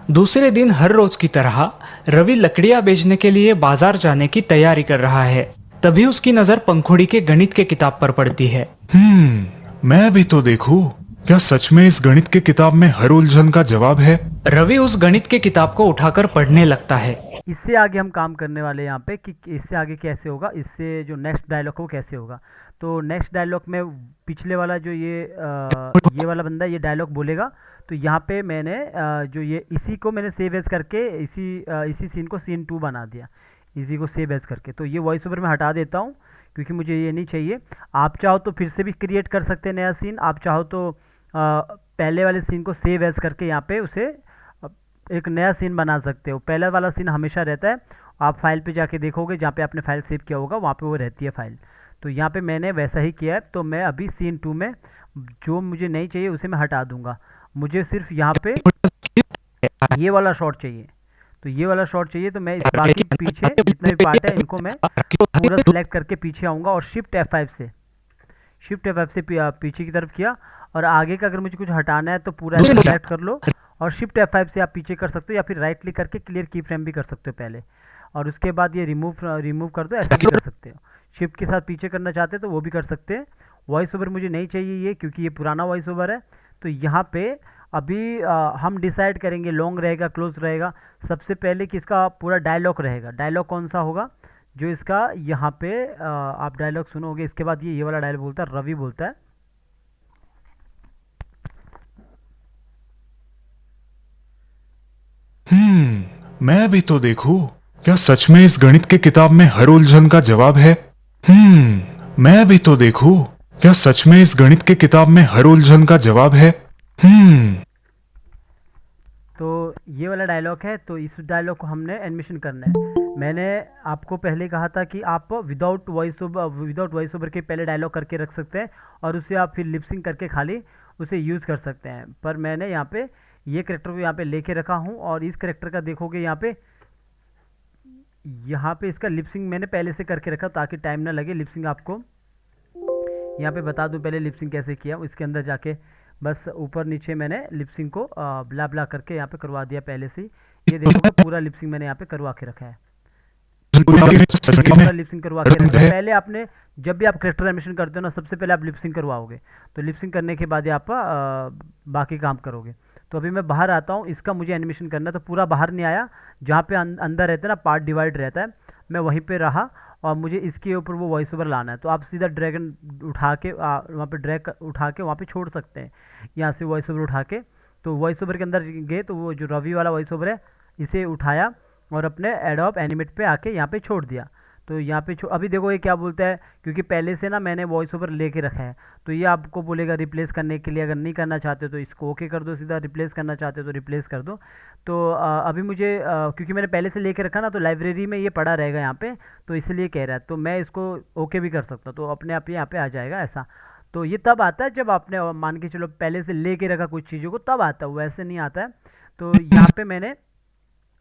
दूसरे दिन हर रोज की तरह रवि लकड़ियां बेचने के लिए बाजार जाने की तैयारी कर रहा है। तभी उसकी नजर पंखुड़ी के गणित के किताब पर पड़ती है। मैं भी तो देखूं, क्या सच में इस गणित के किताब में हर उलझन का जवाब है? रवि उस गणित के किताब को उठाकर पढ़ने लगता है। इससे आगे हम काम करने वाले हैं यहाँ पे कि इससे आगे कैसे होगा, इससे जो नेक्स्ट डायलॉग हो कैसे होगा। तो नेक्स्ट डायलॉग में पिछले वाला जो ये वाला बंदा ये डायलॉग बोलेगा। तो यहाँ पे मैंने जो ये इसी को मैंने सेव एज करके इसी सीन को सीन 2 बना दिया, इसी को सेव एज करके। तो ये वॉइस ओवर में हटा देता हूँ क्योंकि मुझे ये नहीं चाहिए। आप चाहो तो फिर से भी क्रिएट कर सकते हैं नया सीन, आप चाहो तो पहले वाले सीन को सेव एज करके यहाँ पे उसे एक नया सीन बना सकते हो। पहला वाला सीन हमेशा रहता है, आप फाइल पे जाके देखोगे जहाँ पे आपने फाइल सेव किया होगा वहाँ पे वो रहती है फाइल। तो यहाँ पे मैंने वैसा ही किया है। तो मैं अभी सीन 2 में जो मुझे नहीं चाहिए उसे मैं हटा दूंगा। मुझे सिर्फ यहाँ पे ये वाला शॉट चाहिए। तो ये वाला शॉट चाहिए, तो मैं इस बाकी पीछे जितने भी पार्ट है इनको मैं पूरा सेलेक्ट करके पीछे आऊँगा और शिफ्ट F5 से पीछे की तरफ किया। और आगे का अगर मुझे कुछ हटाना है तो पूरा सेलेक्ट कर लो और शिफ्ट F5 से आप पीछे कर सकते हो, या फिर राइट क्लिक करके क्लियर की फ्रेम भी कर सकते हो पहले, और उसके बाद ये रिमूव कर दो, ऐसा भी कर सकते हो। शिफ्ट के साथ पीछे करना चाहते हैं तो वो भी कर सकते हैं। वॉइस ओवर मुझे नहीं चाहिए ये, क्योंकि ये पुराना वॉइस ओवर है। तो यहाँ पे अभी हम डिसाइड करेंगे लॉन्ग रहेगा क्लोज रहेगा। सबसे पहले कि इसका पूरा डायलॉग रहेगा, डायलॉग कौन सा होगा जो इसका यहाँ पे आप डायलॉग सुनोगे। इसके बाद ये वाला डायलॉग बोलता है, रवि बोलता है, मैं भी तो देखूं, क्या सच में इस गणित के किताब में हर उलझन का जवाब है? मैं भी तो देखूं, क्या सच में इस गणित के किताब में हर उलझन का जवाब है? तो ये वाला डायलॉग है। तो इस डायलॉग को हमने एनिमेशन करना है। मैंने आपको पहले कहा था कि आप विदाउट वॉइस ओवर के पहले डायलॉग करके रख सकते हैं और उसे आप फिर लिपसिंग करके खाली उसे यूज़ कर सकते हैं। पर मैंने यहाँ पे ये करेक्टर को यहाँ पे लेके रखा हूँ, और इस करेक्टर का देखोगे यहाँ पे इसका लिपसिंग मैंने पहले से करके रखा ताकि टाइम ना लगे। लिपसिंग आपको यहाँ पे बता दूँ पहले लिपसिंग कैसे किया। इसके अंदर जाके बस ऊपर नीचे मैंने लिपसिंग को ब्ला ब्ला करके यहाँ पे करवा दिया पहले से ही। ये देखोगे पूरा लिपसिंग मैंने यहाँ पे करवा के रखा है, पूरा लिपसिंग करवा के रखा है। पहले आपने जब भी आप करेक्टर एनिमेशन करते हो ना, सबसे पहले आप लिपसिंग करवाओगे। तो लिपसिंग करने के बाद ही आप बाकी काम करोगे। तो अभी मैं बाहर आता हूँ, इसका मुझे एनिमेशन करना है। तो पूरा बाहर नहीं आया, जहाँ पे अंदर रहता है ना पार्ट डिवाइड रहता है, मैं वहीं पे रहा और मुझे इसके ऊपर वो वॉइस ओवर लाना है। तो आप सीधा ड्रैगन उठा के वहाँ पे ड्रैग उठा के वहाँ पे छोड़ सकते हैं, यहाँ से वॉइस ओवर उठा के। तो वॉइस ओवर के अंदर गए तो वो जो रवि वाला वॉइस ओवर है इसे उठाया और अपने एडोब एनिमेट पे आके यहाँ पे छोड़ दिया। तो यहाँ पे अभी देखो ये क्या बोलता है, क्योंकि पहले से ना मैंने वॉइस ओवर लेके रखा है। तो ये आपको बोलेगा रिप्लेस करने के लिए, अगर नहीं करना चाहते हो तो इसको ओके कर दो सीधा, रिप्लेस करना चाहते हो तो रिप्लेस कर दो। तो अभी मुझे क्योंकि मैंने पहले से लेके रखा ना, तो लाइब्रेरी में ये पड़ा रहेगा यहाँ पे, तो इसलिए कह रहा है। तो मैं इसको ओके भी कर सकता हूँ, तो अपने आप यहाँ पे आ जाएगा ऐसा। तो ये तब आता है जब आपने मान के चलो पहले से लेके रखा कुछ चीज़ों को, तब आता है, वैसे नहीं आता है। तो यहाँ पे मैंने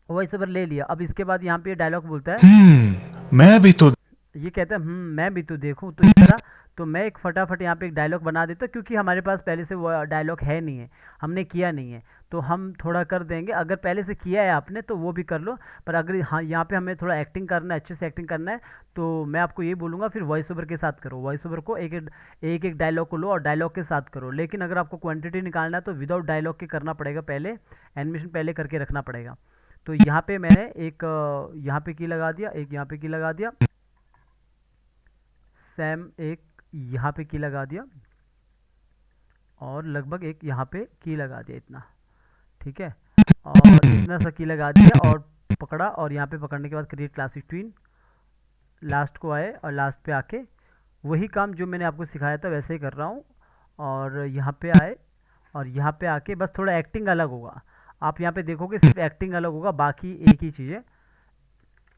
वॉइस ओवर ले लिया। अब इसके बाद यहाँ पे डायलॉग बोलता है, मैं भी तो ये कहता है मैं भी तो देखूं। तो इस तरह तो मैं एक फटाफट यहाँ पे एक डायलॉग बना देता हूँ, क्योंकि हमारे पास पहले से वो डायलॉग है नहीं है, हमने किया नहीं है। तो हम थोड़ा कर देंगे, अगर पहले से किया है आपने तो वो भी कर लो। पर अगर हाँ यहाँ पे हमें थोड़ा एक्टिंग करना है, अच्छे से एक्टिंग करना है, तो मैं आपको ये बोलूँगा फिर वॉइस ओवर के साथ करो। वॉइस ओवर को एक डायलॉग को लो और डायलॉग के साथ करो। लेकिन अगर आपको क्वान्टिटी निकालना है तो विदाउट डायलॉग के करना पड़ेगा, पहले एनिमेशन पहले करके रखना पड़ेगा। तो यहाँ पे मैंने एक यहाँ पे की लगा दिया, एक यहाँ पे की लगा दिया, सैम एक यहाँ पे की लगा दिया, और लगभग एक यहाँ पे की लगा दिया, इतना ठीक है। और इतना सा की लगा दिया और पकड़ा, और यहाँ पे पकड़ने के बाद क्रिएट क्लासिक ट्विन, लास्ट को आए और लास्ट पे आके वही काम जो मैंने आपको सिखाया था वैसे ही कर रहा हूँ। और यहाँ पे आए और यहाँ पे आके बस थोड़ा एक्टिंग अलग होगा। आप यहाँ पे देखोगे सिर्फ एक्टिंग अलग होगा, बाकी एक ही चीज़ है।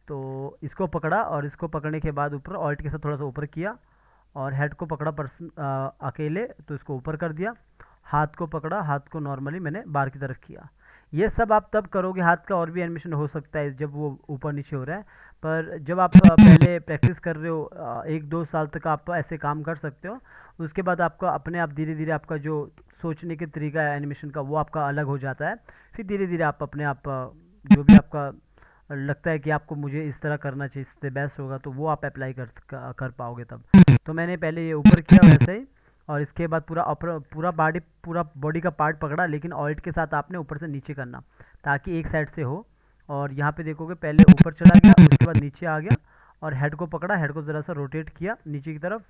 तो इसको पकड़ा और इसको पकड़ने के बाद ऊपर ऑल्ट के साथ थोड़ा सा ऊपर किया, और हेड को पकड़ा पर्सन अकेले तो इसको ऊपर कर दिया। हाथ को पकड़ा, हाथ को नॉर्मली मैंने बाहर की तरफ किया। ये सब आप तब करोगे, हाथ का और भी एनिमेशन हो सकता है जब वो ऊपर नीचे हो रहा है। पर जब आप पहले प्रैक्टिस कर रहे हो 1-2 साल तक आप ऐसे काम कर सकते हो। उसके बाद आपका अपने आप धीरे धीरे आपका जो सोचने के तरीका है एनिमेशन का वो आपका अलग हो जाता है। फिर धीरे धीरे आप अपने आप जो भी आपका लगता है कि आपको मुझे इस तरह करना चाहिए, इससे बेस्ट होगा, तो वो आप अप्लाई कर पाओगे तब। तो मैंने पहले ये ऊपर किया वैसे ही, और इसके बाद पूरा बॉडी का पार्ट पकड़ा, लेकिन ऑल्ट के साथ आपने ऊपर से नीचे करना ताकि एक साइड से हो। और यहाँ पे देखोगे पहले ऊपर चला गया, उसके बाद नीचे आ गया, और हेड को पकड़ा, हेड को ज़रा सा रोटेट किया नीचे की तरफ,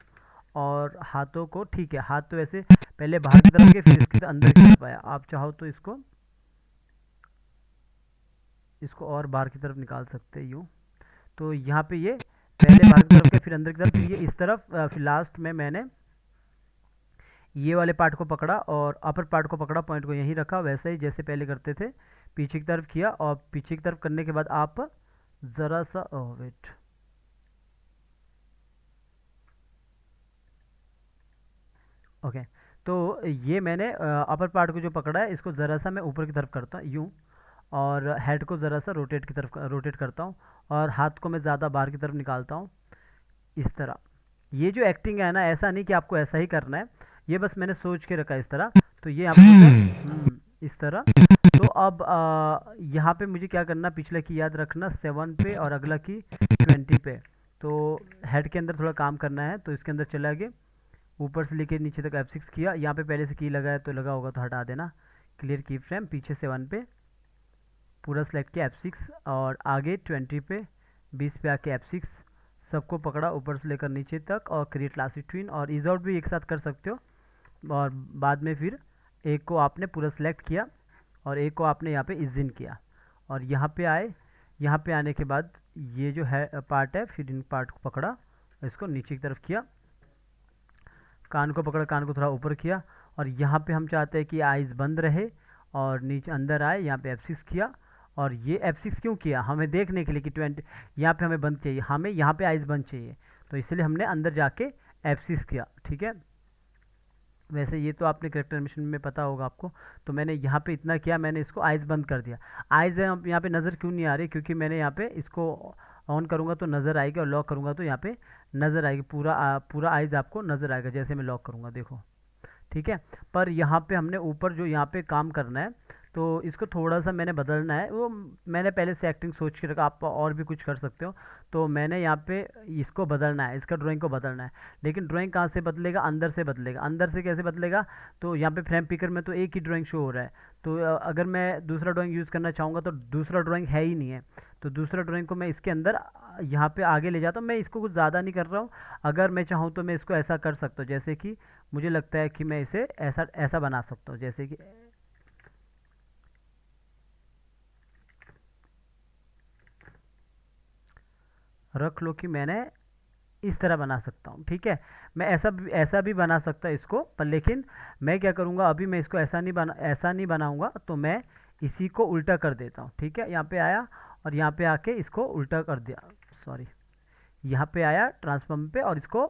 और हाथों को, ठीक है, हाथ तो ऐसे पहले बाहर की तरफ के फिर इसके अंदर की तरफ आया। आप चाहो तो इसको और बाहर की तरफ निकाल सकते हैं यूँ। तो यहाँ पे ये पहले बाहर की तरफ के फिर अंदर की तरफ, फिर ये इस तरफ, फिर लास्ट में मैंने ये वाले पार्ट को पकड़ा और अपर पार्ट को पकड़ा, पॉइंट को यहीं रखा, वैसे ही जैसे पहले करते थे, पीछे की तरफ किया। और पीछे की तरफ करने के बाद आप ज़रा सा वेट, ओके। तो ये मैंने अपर पार्ट को जो पकड़ा है, इसको ज़रा सा मैं ऊपर की तरफ करता हूँ यूँ, और हेड को ज़रा सा रोटेट करता हूँ, और हाथ को मैं ज़्यादा बाहर की तरफ निकालता हूँ इस तरह। ये जो एक्टिंग है ना, ऐसा नहीं कि आपको ऐसा ही करना है, ये बस मैंने सोच के रखा है इस तरह। तो ये यहाँ पे होता है, इस तरह। तो अब यहाँ पे मुझे क्या करना, पिछले की याद रखना 7 पे और अगला की 20 पे। तो हेड के अंदर थोड़ा काम करना है, तो इसके अंदर चला गया, ऊपर से लेके नीचे तक F6 किया। यहाँ पे पहले से की लगा है तो लगा होगा तो हटा देना, क्लियर की फ्रेम, पीछे 7 पे पूरा सेलेक्ट किया F6, और आगे 20 पे 20 पे आके F6, सबको पकड़ा ऊपर से लेकर नीचे तक, और क्रिएट क्लासिक ट्विन और ईज आउट भी एक साथ कर सकते हो। और बाद में फिर एक को आपने पूरा सेलेक्ट किया और एक को आपने यहाँ पे इज इन किया, और यहाँ पे आए। यहाँ पे आने के बाद ये जो है पार्ट है, फिर इन पार्ट को पकड़ा, इसको नीचे की तरफ किया, कान को पकड़ा, कान को थोड़ा ऊपर किया, और यहाँ पे हम चाहते हैं कि आइज़ बंद रहे और नीचे अंदर आए। यहाँ पे F6 किया, और ये F6 क्यों किया, हमें देखने के लिए कि 20 यहाँ पे हमें बंद चाहिए, हमें यहाँ पे आइज़ बंद चाहिए, तो इसलिए हमने अंदर जाके F6 किया, ठीक है। वैसे ये तो आपने करेक्टर एनिमेशन में पता होगा आपको। तो मैंने यहाँ पे इतना किया, मैंने इसको आइज़ बंद कर दिया। आइज़ यहाँ पे नज़र क्यों नहीं आ रही, क्योंकि मैंने यहाँ पे इसको ऑन करूँगा तो नज़र आएगी, और लॉक करूँगा तो यहाँ पे नज़र आएगी, पूरा आइज़ आपको नज़र आएगा जैसे मैं लॉक करूँगा, देखो, ठीक है। पर यहाँ पे हमने ऊपर जो यहाँ पे काम करना है, तो इसको थोड़ा सा मैंने बदलना है। वो मैंने पहले से एक्टिंग सोच के रखा, आप और भी कुछ कर सकते हो। तो मैंने यहाँ पे इसको बदलना है, इसका ड्राइंग को बदलना है। लेकिन ड्राइंग कहाँ से बदलेगा, अंदर से बदलेगा। अंदर से कैसे बदलेगा, तो यहाँ पे फ्रेम पिकर में तो एक ही ड्राइंग शो हो रहा है, तो अगर मैं दूसरा ड्राइंग यूज़ करना चाहूँगा तो दूसरा ड्राइंग है ही नहीं है। तो दूसरा ड्राइंग को मैं इसके अंदर यहाँ पे आगे ले जाता हूँ। मैं इसको कुछ ज़्यादा नहीं कर रहा हूँ, अगर मैं चाहूँ तो मैं इसको ऐसा कर सकता हूँ, जैसे कि मुझे लगता है कि मैं इसे ऐसा ऐसा बना सकता हूँ, जैसे कि रख लो कि मैंने इस तरह बना सकता हूँ, ठीक है। मैं ऐसा भी बना सकता इसको, पर लेकिन मैं क्या करूँगा, अभी मैं इसको ऐसा नहीं बनाऊँगा, तो मैं इसी को उल्टा कर देता हूँ, ठीक है। यहाँ पे आया और यहाँ पे आके इसको उल्टा कर दिया, सॉरी, यहाँ पे आया ट्रांसफॉर्म पे और इसको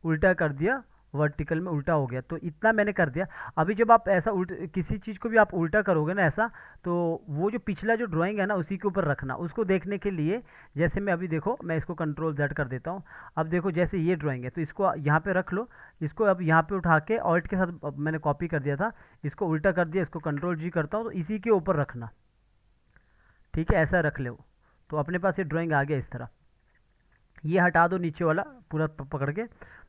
उल्टा कर दिया, वर्टिकल में उल्टा हो गया। तो इतना मैंने कर दिया। अभी जब आप ऐसा किसी चीज़ को भी आप उल्टा करोगे ना ऐसा, तो वो जो पिछला जो ड्राइंग है ना उसी के ऊपर रखना, उसको देखने के लिए। जैसे मैं अभी देखो, मैं इसको कंट्रोल Z कर देता हूँ। अब देखो जैसे ये ड्राइंग है, तो इसको यहाँ पे रख लो, इसको अब यहाँ पे उठा के ऑल्ट के साथ मैंने कॉपी कर दिया था, इसको उल्टा कर दिया, इसको कंट्रोल G करता हूँ, तो इसी के ऊपर रखना, ठीक है, ऐसा रख लो। तो अपने पास ये ड्राइंग आ गया इस तरह। ये हटा दो नीचे वाला पूरा पकड़ के,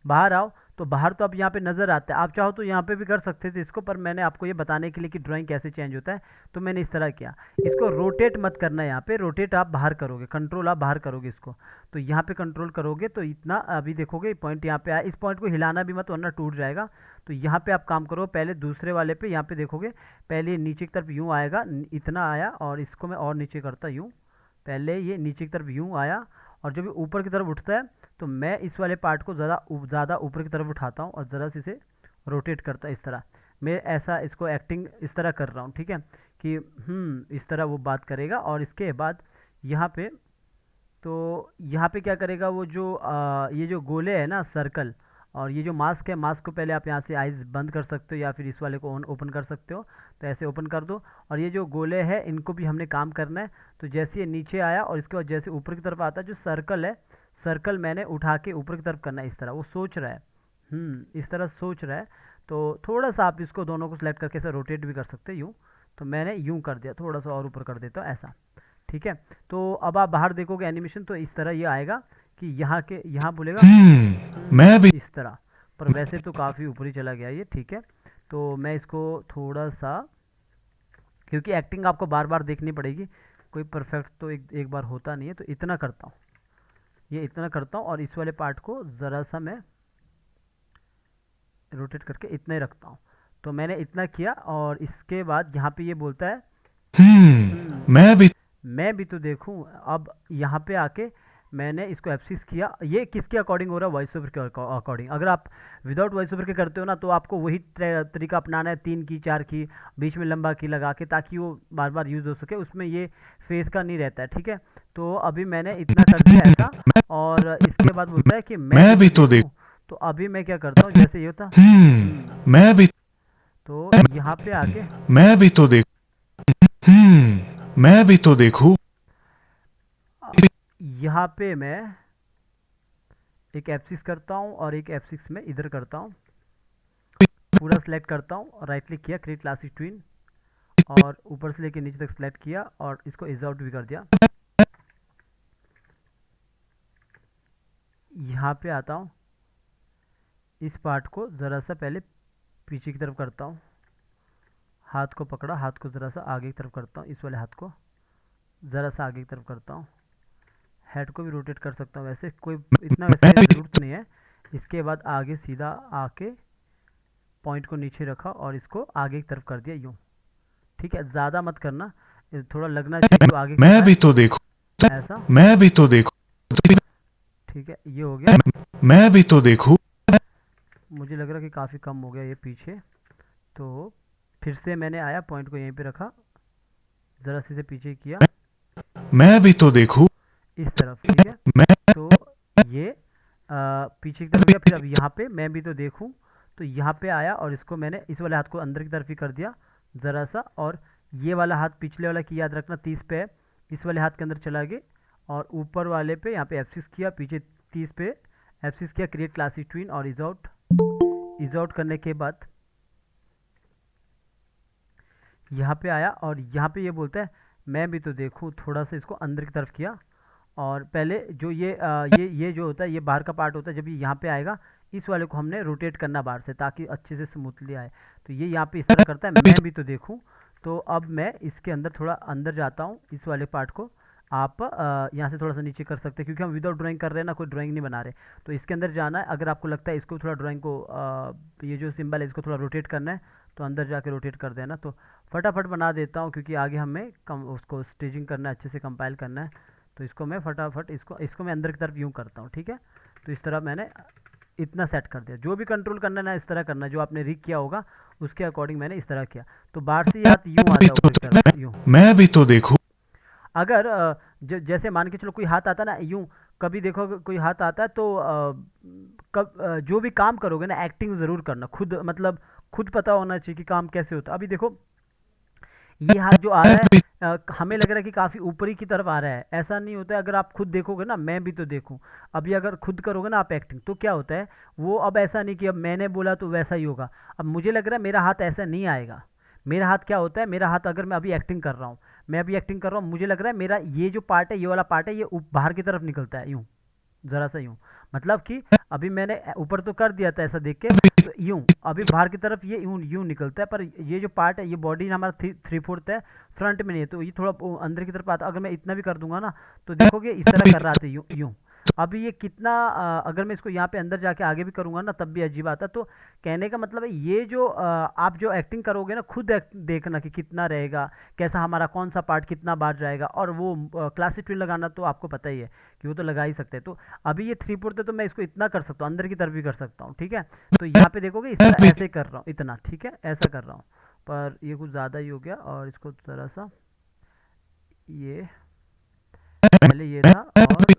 बाहर आओ। तो बाहर तो अब यहाँ पे नज़र आता है, आप चाहो तो यहाँ पे भी कर सकते थे इसको, पर मैंने आपको ये बताने के लिए कि ड्राइंग कैसे चेंज होता है, तो मैंने इस तरह किया। इसको रोटेट मत करना, यहाँ पे रोटेट आप बाहर करोगे, कंट्रोल आप बाहर करोगे इसको। तो यहाँ पे कंट्रोल करोगे तो इतना अभी देखोगे पॉइंट यहाँ पे आया, इस पॉइंट को हिलाना भी मत वरना टूट जाएगा। तो यहाँ पे आप काम करो, पहले दूसरे वाले पे यहाँ पे देखोगे, पहले नीचे की तरफ यूँ आएगा, इतना आया, और इसको मैं और नीचे करता यूँ, पहले ये नीचे की तरफ यूँ आया, और जब ये ऊपर की तरफ उठता है तो मैं इस वाले पार्ट को ज़्यादा ऊपर की तरफ उठाता हूँ और ज़रा से इसे रोटेट करता इस तरह। मैं ऐसा इसको एक्टिंग इस तरह कर रहा हूँ, ठीक है, कि इस तरह वो बात करेगा। और इसके बाद यहाँ पे, तो यहाँ पे क्या करेगा वो जो ये जो गोले है ना सर्कल, और ये जो मास्क है, मास्क को पहले आप यहाँ से आइज़ बंद कर सकते हो या फिर इस वाले को ओपन कर सकते हो, तो ऐसे ओपन कर दो। और ये जो गोले हैं इनको भी हमने काम करना है। तो जैसे ये नीचे आया और इसके बाद जैसे ऊपर की तरफ आता है, जो सर्कल है, सर्कल मैंने उठा के ऊपर की तरफ करना है इस तरह। वो सोच रहा है, इस तरह सोच रहा है। तो थोड़ा सा आप इसको दोनों को सिलेक्ट करके ऐसे रोटेट भी कर सकते हैं यूँ। तो मैंने यूँ कर दिया, थोड़ा सा और ऊपर कर देता हूँ ऐसा। ठीक है, तो अब आप बाहर देखोगे एनिमेशन तो इस तरह ये आएगा कि यहाँ बोलेगा मैं भी इस तरह, पर वैसे तो काफ़ी ऊपर ही चला गया ये। ठीक है, तो मैं इसको थोड़ा सा, क्योंकि एक्टिंग आपको बार बार देखनी पड़ेगी, कोई परफेक्ट तो एक बार होता नहीं है, तो इतना करता हूँ, ये इतना करता हूँ और इस वाले पार्ट को ज़रा सा मैं रोटेट करके इतना ही रखता हूँ। तो मैंने इतना किया और इसके बाद यहाँ पे ये बोलता है मैं भी तो देखूँ। अब यहाँ पे आके मैंने इसको F6 किया। ये किसके अकॉर्डिंग हो रहा है? वॉइस ओवर के अकॉर्डिंग। अगर आप विदाउट वॉइस ओवर के करते हो ना, तो आपको वही तरीका अपनाना है, 3 की 4 की बीच में लंबा की लगा के, ताकि वो बार बार यूज़ हो सके, उसमें ये फेस का नहीं रहता है। ठीक है, तो अभी मैंने इतना कर दिया ऐसा, और इसके बाद बोलता है कि मैं भी तो देखूं। तो अभी मैं क्या करता हूँ, जैसे ये होता मैं भी तो यहाँ पे आके मैं भी तो देख मैं भी तो देखूं। यहाँ पे मैं एक F6 करता हूँ और एक F6 में इधर करता हूँ, पूरा सेलेक्ट करता हूँ, राइट क्लिक किया, क्रिएट क्लासिक ट्विन, और ऊपर से लेके नीचे तक सेलेक्ट किया और इसको इज आउट भी कर दिया। यहाँ पे आता हूँ, इस पार्ट को ज़रा सा पहले पीछे की तरफ करता हूँ, हाथ को पकड़ा, हाथ को ज़रा सा आगे की तरफ करता हूँ, इस वाले हाथ को ज़रा सा आगे की तरफ करता हूँ, हेड को भी रोटेट कर सकता हूँ, वैसे कोई इतना वैसे ज़रूरत नहीं है। इसके बाद आगे सीधा आके पॉइंट को नीचे रखा और इसको आगे की तरफ कर दिया यूँ। ठीक है, ज़्यादा मत करना, थोड़ा लगना चाहिए तो आगे मैं भी तो देखूं, ऐसा। मैं भी तो देखूं, ठीक है, ये हो गया। मैं भी तो देखूं। मुझे लग रहा कि काफ़ी कम हो गया ये पीछे, तो फिर से मैंने आया, पॉइंट को यहीं पे रखा, ज़रा से पीछे किया, मैं भी तो देखूं इस तरफ। ठीक है, मैं तो ये पीछे की तरफ गया, फिर अब यहाँ पे मैं भी तो देखूं, तो यहाँ पे आया और इसको मैंने इस वाले हाथ को अंदर की तरफ ही कर दिया ज़रा सा, और ये वाला हाथ पिछले वाला की याद रखना 30 पे है, इस वाले हाथ के अंदर चला गए और ऊपर वाले पे यहाँ पे F6 किया, पीछे 30 पे F6 किया, क्रिएट क्लासिक ट्विन और इज आउट। इज आउट करने के बाद यहाँ पे आया और यहाँ पे ये बोलता है मैं भी तो देखूँ, थोड़ा सा इसको अंदर की तरफ किया, और पहले जो ये जो होता है, ये बाहर का पार्ट होता है, जब ये यहाँ पे आएगा इस वाले को हमने रोटेट करना बाहर से, ताकि अच्छे से स्मूथली आए। तो ये यहाँ पे इस तरह करता है मैं भी तो देखूँ। तो अब मैं इसके अंदर थोड़ा अंदर जाता हूँ, इस वाले पार्ट को आप यहाँ से थोड़ा सा नीचे कर सकते हैं, क्योंकि हम विदाउट ड्राइंग कर रहे हैं ना, कोई ड्राइंग नहीं बना रहे। तो इसके अंदर जाना है, अगर आपको लगता है इसको थोड़ा ड्राइंग को ये जो सिंबल है इसको थोड़ा रोटेट करना है, तो अंदर जाके रोटेट कर देना। तो फटाफट बना देता हूँ, क्योंकि आगे हमें उसको स्टेजिंग करना है, अच्छे से कंपाइल करना है। तो इसको मैं फटाफट इसको मैं अंदर की तरफ यूँ करता हूँ। ठीक है, तो इस तरह मैंने इतना सेट कर दिया। जो भी कंट्रोल करना है ना, इस तरह करना है, जो आपने रिग किया होगा उसके अकॉर्डिंग मैंने इस तरह किया। तो बाहर से हाथ यूँ आता है ऊपर की तरफ, यूँ। मैं भी तो देखूं। अगर जैसे मान के चलो कोई हाथ आता ना यूँ, कभी देखो कोई हाथ आता है तो जो भी काम करोगे ना, एक्टिंग ज़रूर करना खुद, मतलब खुद पता होना चाहिए कि काम कैसे होता है। अभी देखो ये हाथ जो आ रहा है, हमें लग रहा है कि काफ़ी ऊपरी की तरफ आ रहा है, ऐसा नहीं होता है। अगर आप खुद देखोगे ना, मैं भी तो देखूं, अभी अगर खुद करोगे ना आप एक्टिंग, तो क्या होता है वो, अब ऐसा नहीं कि अब मैंने बोला तो वैसा ही होगा। अब मुझे लग रहा है मेरा हाथ ऐसा नहीं आएगा। मेरा हाथ क्या होता है, मेरा हाथ अगर मैं अभी एक्टिंग कर रहा हूँ, मुझे लग रहा है मेरा ये जो पार्ट है, ये वाला पार्ट है, ये बाहर की तरफ निकलता है यूँ, ज़रा सा यूँ। मतलब कि अभी मैंने ऊपर तो कर दिया था ऐसा देख के, तो यूँ अभी बाहर की तरफ ये यूँ यूँ निकलता है, पर ये जो पार्ट है, ये बॉडी हमारा 3/4 है, फ्रंट में नहीं है, तो ये थोड़ा अंदर की तरफ आता। अगर मैं इतना भी कर दूंगा ना, तो देखोगे इस तरह कर रहा था यूँ यूँ। अभी ये कितना अगर मैं इसको यहाँ पे अंदर जाके आगे भी करूँगा ना, तब भी अजीब आता। तो कहने का मतलब है ये जो आप जो एक्टिंग करोगे ना, खुद देखना कि कितना रहेगा, कैसा हमारा कौन सा पार्ट कितना बार जाएगा। और वो क्लासिक ट्विन लगाना तो आपको पता ही है कि वो तो लगा ही सकते हैं। तो अभी ये 3/4 है, तो मैं इसको इतना कर सकता हूँ, अंदर की तरफ भी कर सकता हूँ। ठीक है, तो यहाँ पे देखोगे इस तरह ऐसे कर रहा हूँ इतना। ठीक है, ऐसा कर रहा हूँ, पर ये कुछ ज़्यादा ही हो गया। और इसको ज़रा सा, ये पहले ये था, और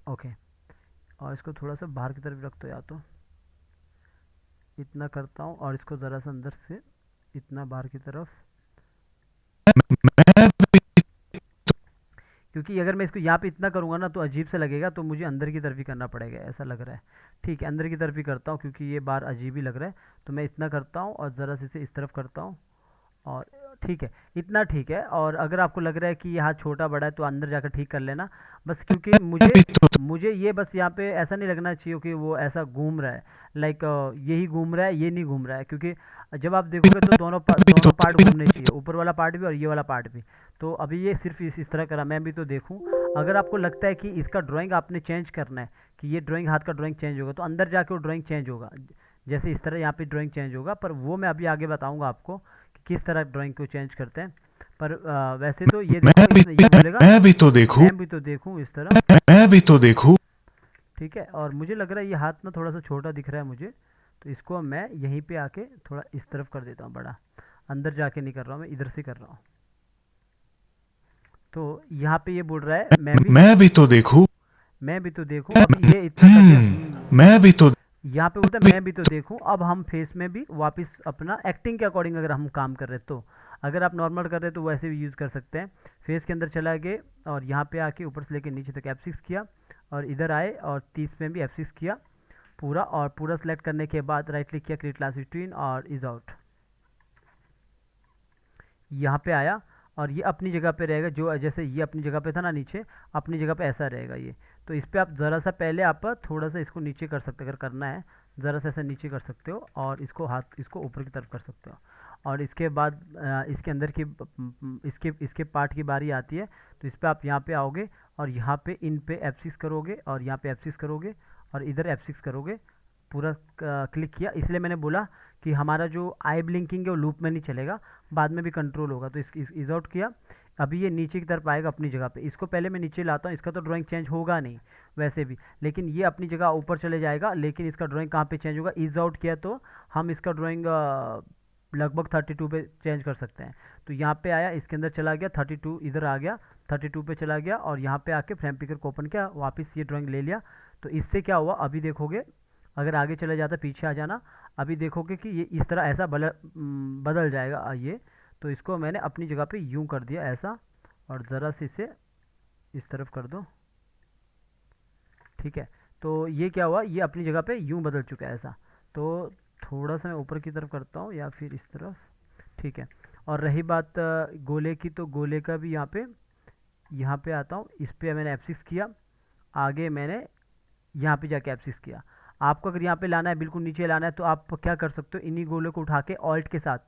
ओके, और इसको थोड़ा सा बाहर की तरफ रख दो, या तो इतना करता हूँ, और इसको ज़रा सा अंदर से इतना बाहर की तरफ। क्योंकि अगर मैं इसको यहाँ पे इतना करूँगा ना तो अजीब सा लगेगा, तो मुझे अंदर की तरफ ही करना पड़ेगा, ऐसा लग रहा है। ठीक है, अंदर की तरफ ही करता हूँ क्योंकि ये बार अजीब ही लग रहा है। तो मैं इतना करता हूँ और ज़रा से इसे इस तरफ करता हूँ, और ठीक है, इतना ठीक है। और अगर आपको लग रहा है कि ये हाथ छोटा बड़ा है तो अंदर जाकर ठीक कर लेना, बस क्योंकि मैं भी तो मुझे ये बस यहाँ पे ऐसा नहीं लगना चाहिए कि वो ऐसा घूम रहा है, लाइक यही घूम रहा है, ये नहीं घूम रहा है, क्योंकि जब आप देखोगे तो दोनों पार्ट घूमने चाहिए, ऊपर वाला पार्ट भी और ये वाला पार्ट भी। तो अभी ये सिर्फ इस तरह करा, मैं भी तो देखूँ। अगर आपको लगता है कि इसका ड्राइंग आपने चेंज करना है, कि ये ड्राइंग हाथ का ड्राइंग चेंज होगा, तो अंदर जाके वो ड्राइंग चेंज होगा, जैसे इस तरह यहाँ पे ड्राइंग चेंज होगा, पर वो मैं अभी आगे बताऊँगा आपको कि किस तरह ड्राइंग को चेंज करते हैं। पर वैसे तो ये मैं देखो, भी ये बोलेगा मैं भी तो देखूं, मैं भी तो देखूँ इस तरह। मैं भी तो देखूं। ठीक है, और मुझे लग रहा है ये हाथ ना थोड़ा सा छोटा दिख रहा है मुझे, तो इसको मैं यहीं पे आके थोड़ा इस तरफ कर देता हूँ बड़ा। अंदर जाके नहीं कर रहा हूँ, मैं इधर से कर रहा हूँ। तो यहाँ पे ये बोल रहा है मैं भी तो देखूं। मैं भी तो देखूँ। अब ये इतना कर दिया, मैं भी तो यहाँ पे बोलता है मैं भी तो देखूँ। अब हम फेस में भी वापस अपना एक्टिंग के अकॉर्डिंग अगर हम काम कर रहे हैं, तो अगर आप नॉर्मल कर रहे हैं तो वैसे भी यूज़ कर सकते हैं। फेस के अंदर चला गए और यहाँ पे आके ऊपर से लेके नीचे तक F6 किया, और इधर आए और 30 में भी F6 किया पूरा, और पूरा सेलेक्ट करने के बाद राइट क्लिक किया, क्रिएट क्लास बिटवीन और इज आउट। यहाँ पे आया और ये अपनी जगह पे रहेगा, जो जैसे ये अपनी जगह पे था ना नीचे, अपनी जगह पे ऐसा रहेगा ये। तो इस पर आप ज़रा सा पहले आप थोड़ा सा इसको नीचे कर सकते हो, अगर करना है ज़रा सा ऐसा नीचे कर सकते हो, और इसको हाथ इसको ऊपर की तरफ कर सकते हो। और इसके बाद इसके अंदर की इसके पार्ट की बारी आती है, तो इस पर आप यहाँ पे आओगे और यहाँ पे इन पे F6 करोगे और यहाँ पे F6 करोगे और इधर F6 करोगे। पूरा क्लिक किया, इसलिए मैंने बोला कि हमारा जो आई ब्लिंकिंग है वो लूप में नहीं चलेगा, बाद में भी कंट्रोल होगा। तो इस आउट किया, अभी ये नीचे की तरफ आएगा अपनी जगह पे। इसको पहले मैं नीचे लाता हूँ, इसका तो ड्राइंग चेंज होगा नहीं वैसे भी, लेकिन ये अपनी जगह ऊपर चले जाएगा। लेकिन इसका ड्राइंग कहाँ पे चेंज होगा, इज आउट किया तो हम इसका ड्राइंग लगभग 32 पे चेंज कर सकते हैं। तो यहाँ पे आया, इसके अंदर चला गया 32, इधर आ गया 32 पे चला गया, और यहाँ पे आके फ्रेम पिकर को ओपन किया, वापस ये ड्राइंग ले लिया। तो इससे क्या हुआ, अभी देखोगे, अगर आगे चले जाता पीछे आ जाना, अभी देखोगे कि ये इस तरह ऐसा बदल जाएगा ये। तो इसको मैंने अपनी जगह पे यूं कर दिया ऐसा, और ज़रा से इसे इस तरफ कर दो। ठीक है, तो ये क्या हुआ, ये अपनी जगह पे यूं बदल चुका है ऐसा। तो थोड़ा सा मैं ऊपर की तरफ करता हूँ या फिर इस तरफ। ठीक है, और रही बात गोले की, तो गोले का भी यहाँ पे आता हूँ, इस पर मैंने F6 किया, आगे मैंने यहाँ पे जाके F6 किया। आपको अगर यहाँ पे लाना है, बिल्कुल नीचे लाना है, तो आप क्या कर सकते हो, इन्हीं गोले को उठा के ऑल्ट के साथ,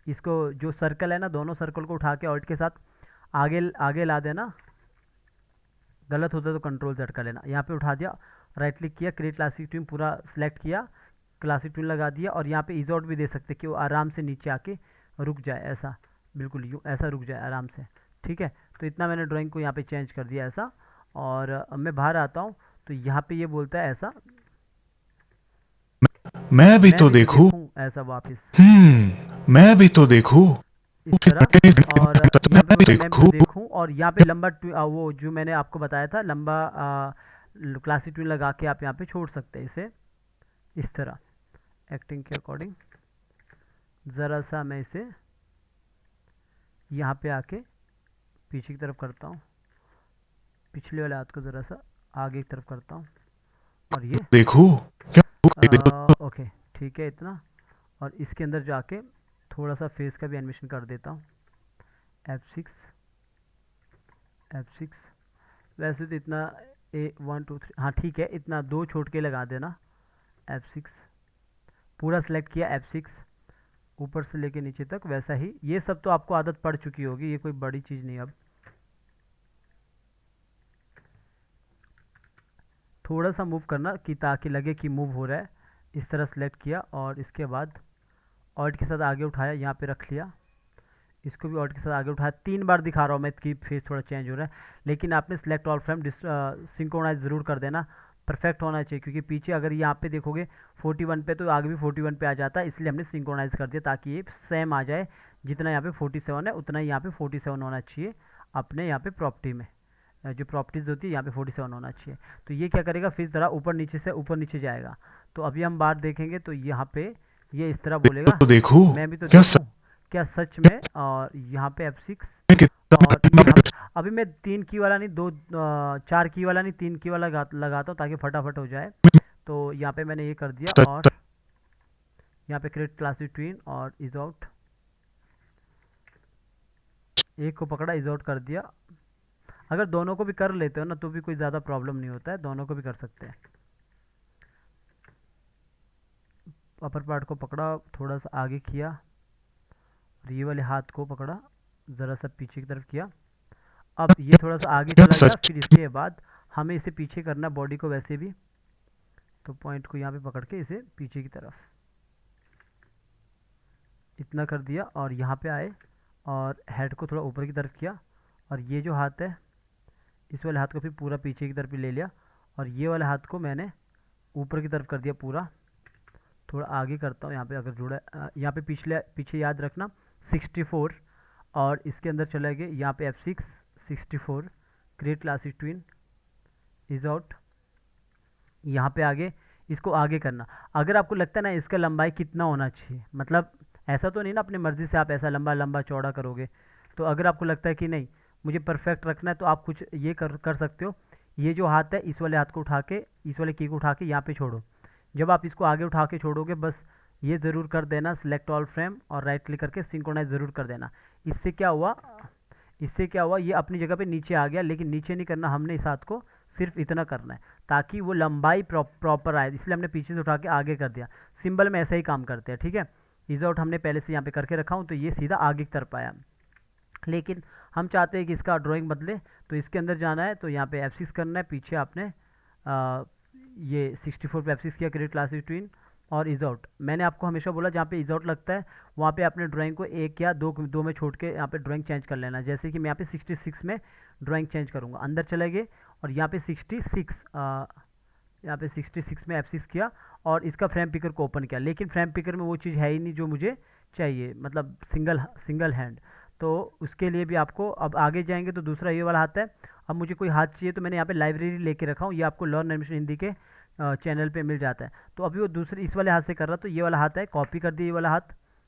इसको जो सर्कल है ना, दोनों सर्कल को उठा के ऑल्ट के साथ आगे आगे ला देना। गलत होता है तो कंट्रोल Z कर लेना। यहाँ पे उठा दिया, राइट क्लिक किया, क्रिएट क्लासिक ट्यून पूरा सेलेक्ट किया, क्लासिक ट्यून लगा दिया, और यहाँ पे इज आउट भी दे सकते कि वो आराम से नीचे आके रुक जाए, ऐसा बिल्कुल यूँ ऐसा रुक जाए आराम से। ठीक है, तो इतना मैंने ड्राइंग को यहाँ पे चेंज कर दिया ऐसा। और अब मैं बाहर आता हूँ, तो यहाँ पे ये बोलता है ऐसा, मैं भी तो देखूं। ऐसा वापस मैं भी तो देखूं। इस तरह, और यहाँ पे मैं भी बोलता है मैं भी तो देखूं। देखूं, और यहाँ पे लंबा वो जो मैंने आपको बताया था लंबा क्लासिक ट्यून लगा के आप यहाँ पे छोड़ सकते हैं इसे इस तरह एक्टिंग के अकॉर्डिंग। ज़रा सा मैं इसे यहाँ पे आके पीछे की तरफ करता हूँ, पिछले वाले हाथ को ज़रा सा आगे की तरफ करता हूँ, और ये देखूं क्या? ओके ठीक है इतना। और इसके अंदर जाके थोड़ा सा फेस का भी एनिमेशन कर देता हूँ, F6 वैसे तो इतना 1 2 3, हाँ ठीक है, इतना 2 छोड़ के लगा देना। F6 पूरा सेलेक्ट किया, F6 ऊपर से लेके नीचे तक वैसा ही। ये सब तो आपको आदत पड़ चुकी होगी, ये कोई बड़ी चीज़ नहीं। अब थोड़ा सा मूव करना कि ताकि लगे कि मूव हो रहा है। इस तरह सेलेक्ट किया और इसके बाद ऑल्ट के साथ आगे उठाया, यहाँ पे रख लिया, इसको भी ऑल्ट के साथ आगे उठाया। 3 बार दिखा रहा हूँ मैं कि फेस थोड़ा चेंज हो रहा है, लेकिन आपने सेलेक्ट ऑल फ्रेम सिंक्रोनाइज ज़रूर कर देना, परफेक्ट होना चाहिए। क्योंकि पीछे अगर यहाँ पे देखोगे 41 पे, तो आगे भी 41 पे आ जाता है, इसलिए हमने सिंक्रोनाइज कर दिया ताकि ये सेम आ जाए। जितना यहाँ पे 47 है उतना ही यहाँ पे 47 होना चाहिए अपने यहाँ पे प्रॉपर्टी में, जो प्रॉपर्टीज़ होती है यहाँ पे 47 होना चाहिए। तो ये क्या करेगा, फिर ज़रा ऊपर नीचे से ऊपर नीचे जाएगा। तो अभी हम बात देखेंगे, तो यहाँ पे ये इस तरह बोलेगा, तो देखूं मैं भी तो क्या देखूं क्या सच में। और यहाँ पे F6 और अभी मैं 3 की वाला नहीं, 4 की वाला नहीं, 3 की वाला लगाता हूँ ताकि फटाफट हो जाए। तो यहाँ पे मैंने ये कर दिया और यहाँ पे क्रिएट क्लास बिटवीन और इज आउट, एक को पकड़ा, इज आउट कर दिया। अगर दोनों को भी कर लेते हो ना तो भी कोई ज़्यादा प्रॉब्लम नहीं होता है, दोनों को भी कर सकते हैं। अपर पार्ट को पकड़ा, थोड़ा सा आगे किया और ये वाले हाथ को पकड़ा, ज़रा सा पीछे की तरफ किया। अब ये थोड़ा सा आगे चला गया, फिर इसके बाद हमें इसे पीछे करना बॉडी को वैसे भी, तो पॉइंट को यहाँ पे पकड़ के इसे पीछे की तरफ इतना कर दिया और यहाँ पे आए और हेड को थोड़ा ऊपर की तरफ किया और ये जो हाथ है इस वाले हाथ को फिर पूरा पीछे की तरफ ही ले लिया और ये वाले हाथ को मैंने ऊपर की तरफ कर दिया पूरा। थोड़ा आगे करता हूँ यहाँ पे, अगर जुड़ा यहाँ पे पीछे याद रखना 64 और इसके अंदर चला गया यहाँ पे F6 64 create class between is out. यहाँ पे आगे इसको आगे करना। अगर आपको लगता है ना इसका लंबाई कितना होना चाहिए, मतलब ऐसा तो नहीं ना अपनी मर्ज़ी से आप ऐसा लंबा लंबा चौड़ा करोगे, तो अगर आपको लगता है कि नहीं मुझे परफेक्ट रखना है तो आप कुछ ये कर सकते हो। ये जो हाथ है इस वाले हाथ को उठा के, इस वाले की को उठा के यहाँ पे छोड़ो। जब आप इसको आगे उठा के छोड़ोगे बस ये ज़रूर कर देना सिलेक्ट ऑल फ्रेम और राइट क्लिक करके सिंक्रोनाइज ज़रूर कर देना। इससे क्या हुआ ये अपनी जगह पे नीचे आ गया, लेकिन नीचे नहीं करना हमने, इस हाथ को सिर्फ इतना करना है ताकि वो लंबाई प्रॉपर आए, इसलिए हमने पीछे से उठा के आगे कर दिया। सिंबल में ऐसा ही काम करते हैं, ठीक है। इज आउट हमने पहले से यहाँ पे करके रखा हूँ तो ये सीधा आगे की तरफ आया, लेकिन हम चाहते हैं कि इसका ड्राइंग बदले, तो इसके अंदर जाना है तो यहाँ पे F6 करना है, पीछे आपने ये 64 पे F6 किया क्रिएट क्लास बिटवीन और इज आउट। मैंने आपको हमेशा बोला जहाँ पे इज आउट लगता है वहाँ पे अपने ड्राइंग को एक या दो में छोड़ के यहाँ पे ड्राइंग चेंज कर लेना। जैसे कि मैं यहाँ पे 66 में ड्राइंग चेंज करूँगा, अंदर चले गए और यहाँ पे 66 में F6 किया और इसका फ्रेम पिकर को ओपन किया, लेकिन फ्रेम पिकर में वो चीज़ है ही नहीं जो मुझे चाहिए, मतलब सिंगल हैंड। तो उसके लिए भी आपको अब आगे जाएंगे तो दूसरा ये वाला हाथ है। अब मुझे कोई हाथ चाहिए तो मैंने यहाँ पे लाइब्रेरी लेके रखा हूँ, ये आपको लर्न एनिमेशन हिंदी के चैनल पे मिल जाता है। तो अभी वो दूसरे इस वाले हाथ से कर रहा, तो ये वाला हाथ है, कॉपी कर दिया ये वाला हाथ।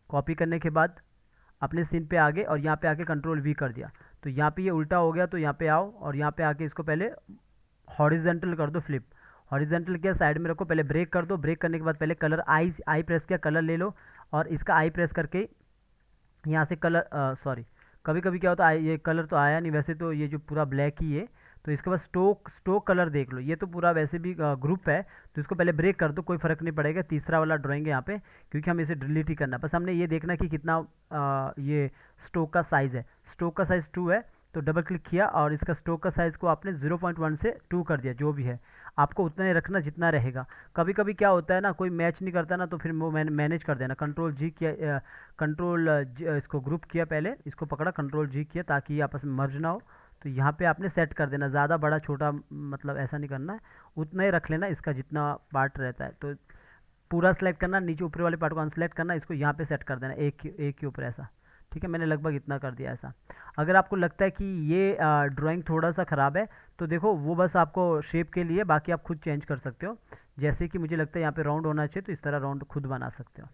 कॉपी करने के बाद अपने सीन पे आगे और यहाँ पे आके कंट्रोल V कर दिया, तो यहाँ पे ये उल्टा हो गया। तो यहाँ पे आओ और यहाँ पे आके इसको पहले हॉरिजेंटल कर दो, फ्लिप हॉरिजेंटल किया, साइड में रखो, पहले ब्रेक कर दो। ब्रेक करने के बाद पहले कलर आई प्रेस किया, कलर ले लो और इसका आई प्रेस करके यहाँ से कलर सॉरी कभी कभी क्या होता है ये कलर तो आया नहीं, वैसे तो ये जो पूरा ब्लैक ही है। तो इसके बाद स्टोक कलर देख लो, ये तो पूरा वैसे भी ग्रुप है, तो इसको पहले ब्रेक कर दो, कोई फ़र्क नहीं पड़ेगा। तीसरा वाला ड्राइंग है यहाँ पे, क्योंकि हम इसे डिलीट ही करना है, बस हमने ये देखना कि कितना ये स्टोक का साइज़ है। स्टोक का साइज़ 2 है, तो डबल क्लिक किया और इसका स्टोक का साइज़ को आपने 0.1 से 2 कर दिया, जो भी है आपको उतना ही रखना जितना रहेगा। कभी कभी क्या होता है ना कोई मैच नहीं करता ना, तो फिर वो मैनेज कर देना, कंट्रोल G किया, इसको ग्रुप किया, पहले इसको पकड़ा कंट्रोल G किया ताकि ये आपस में मर्ज ना हो। तो यहाँ पे आपने सेट कर देना, ज़्यादा बड़ा छोटा मतलब ऐसा नहीं करना है, उतना ही रख लेना इसका जितना पार्ट रहता है। तो पूरा सेलेक्ट करना, नीचे ऊपर वाले पार्ट को अनसेलेक्ट करना, इसको यहाँ पे सेट कर देना एक के ऊपर ऐसा, ठीक है। मैंने लगभग इतना कर दिया ऐसा। अगर आपको लगता है कि ये ड्राइंग थोड़ा सा ख़राब है तो देखो वो बस आपको शेप के लिए, बाकी आप खुद चेंज कर सकते हो। जैसे कि मुझे लगता है यहाँ पे राउंड होना चाहिए, तो इस तरह राउंड खुद बना सकते हो,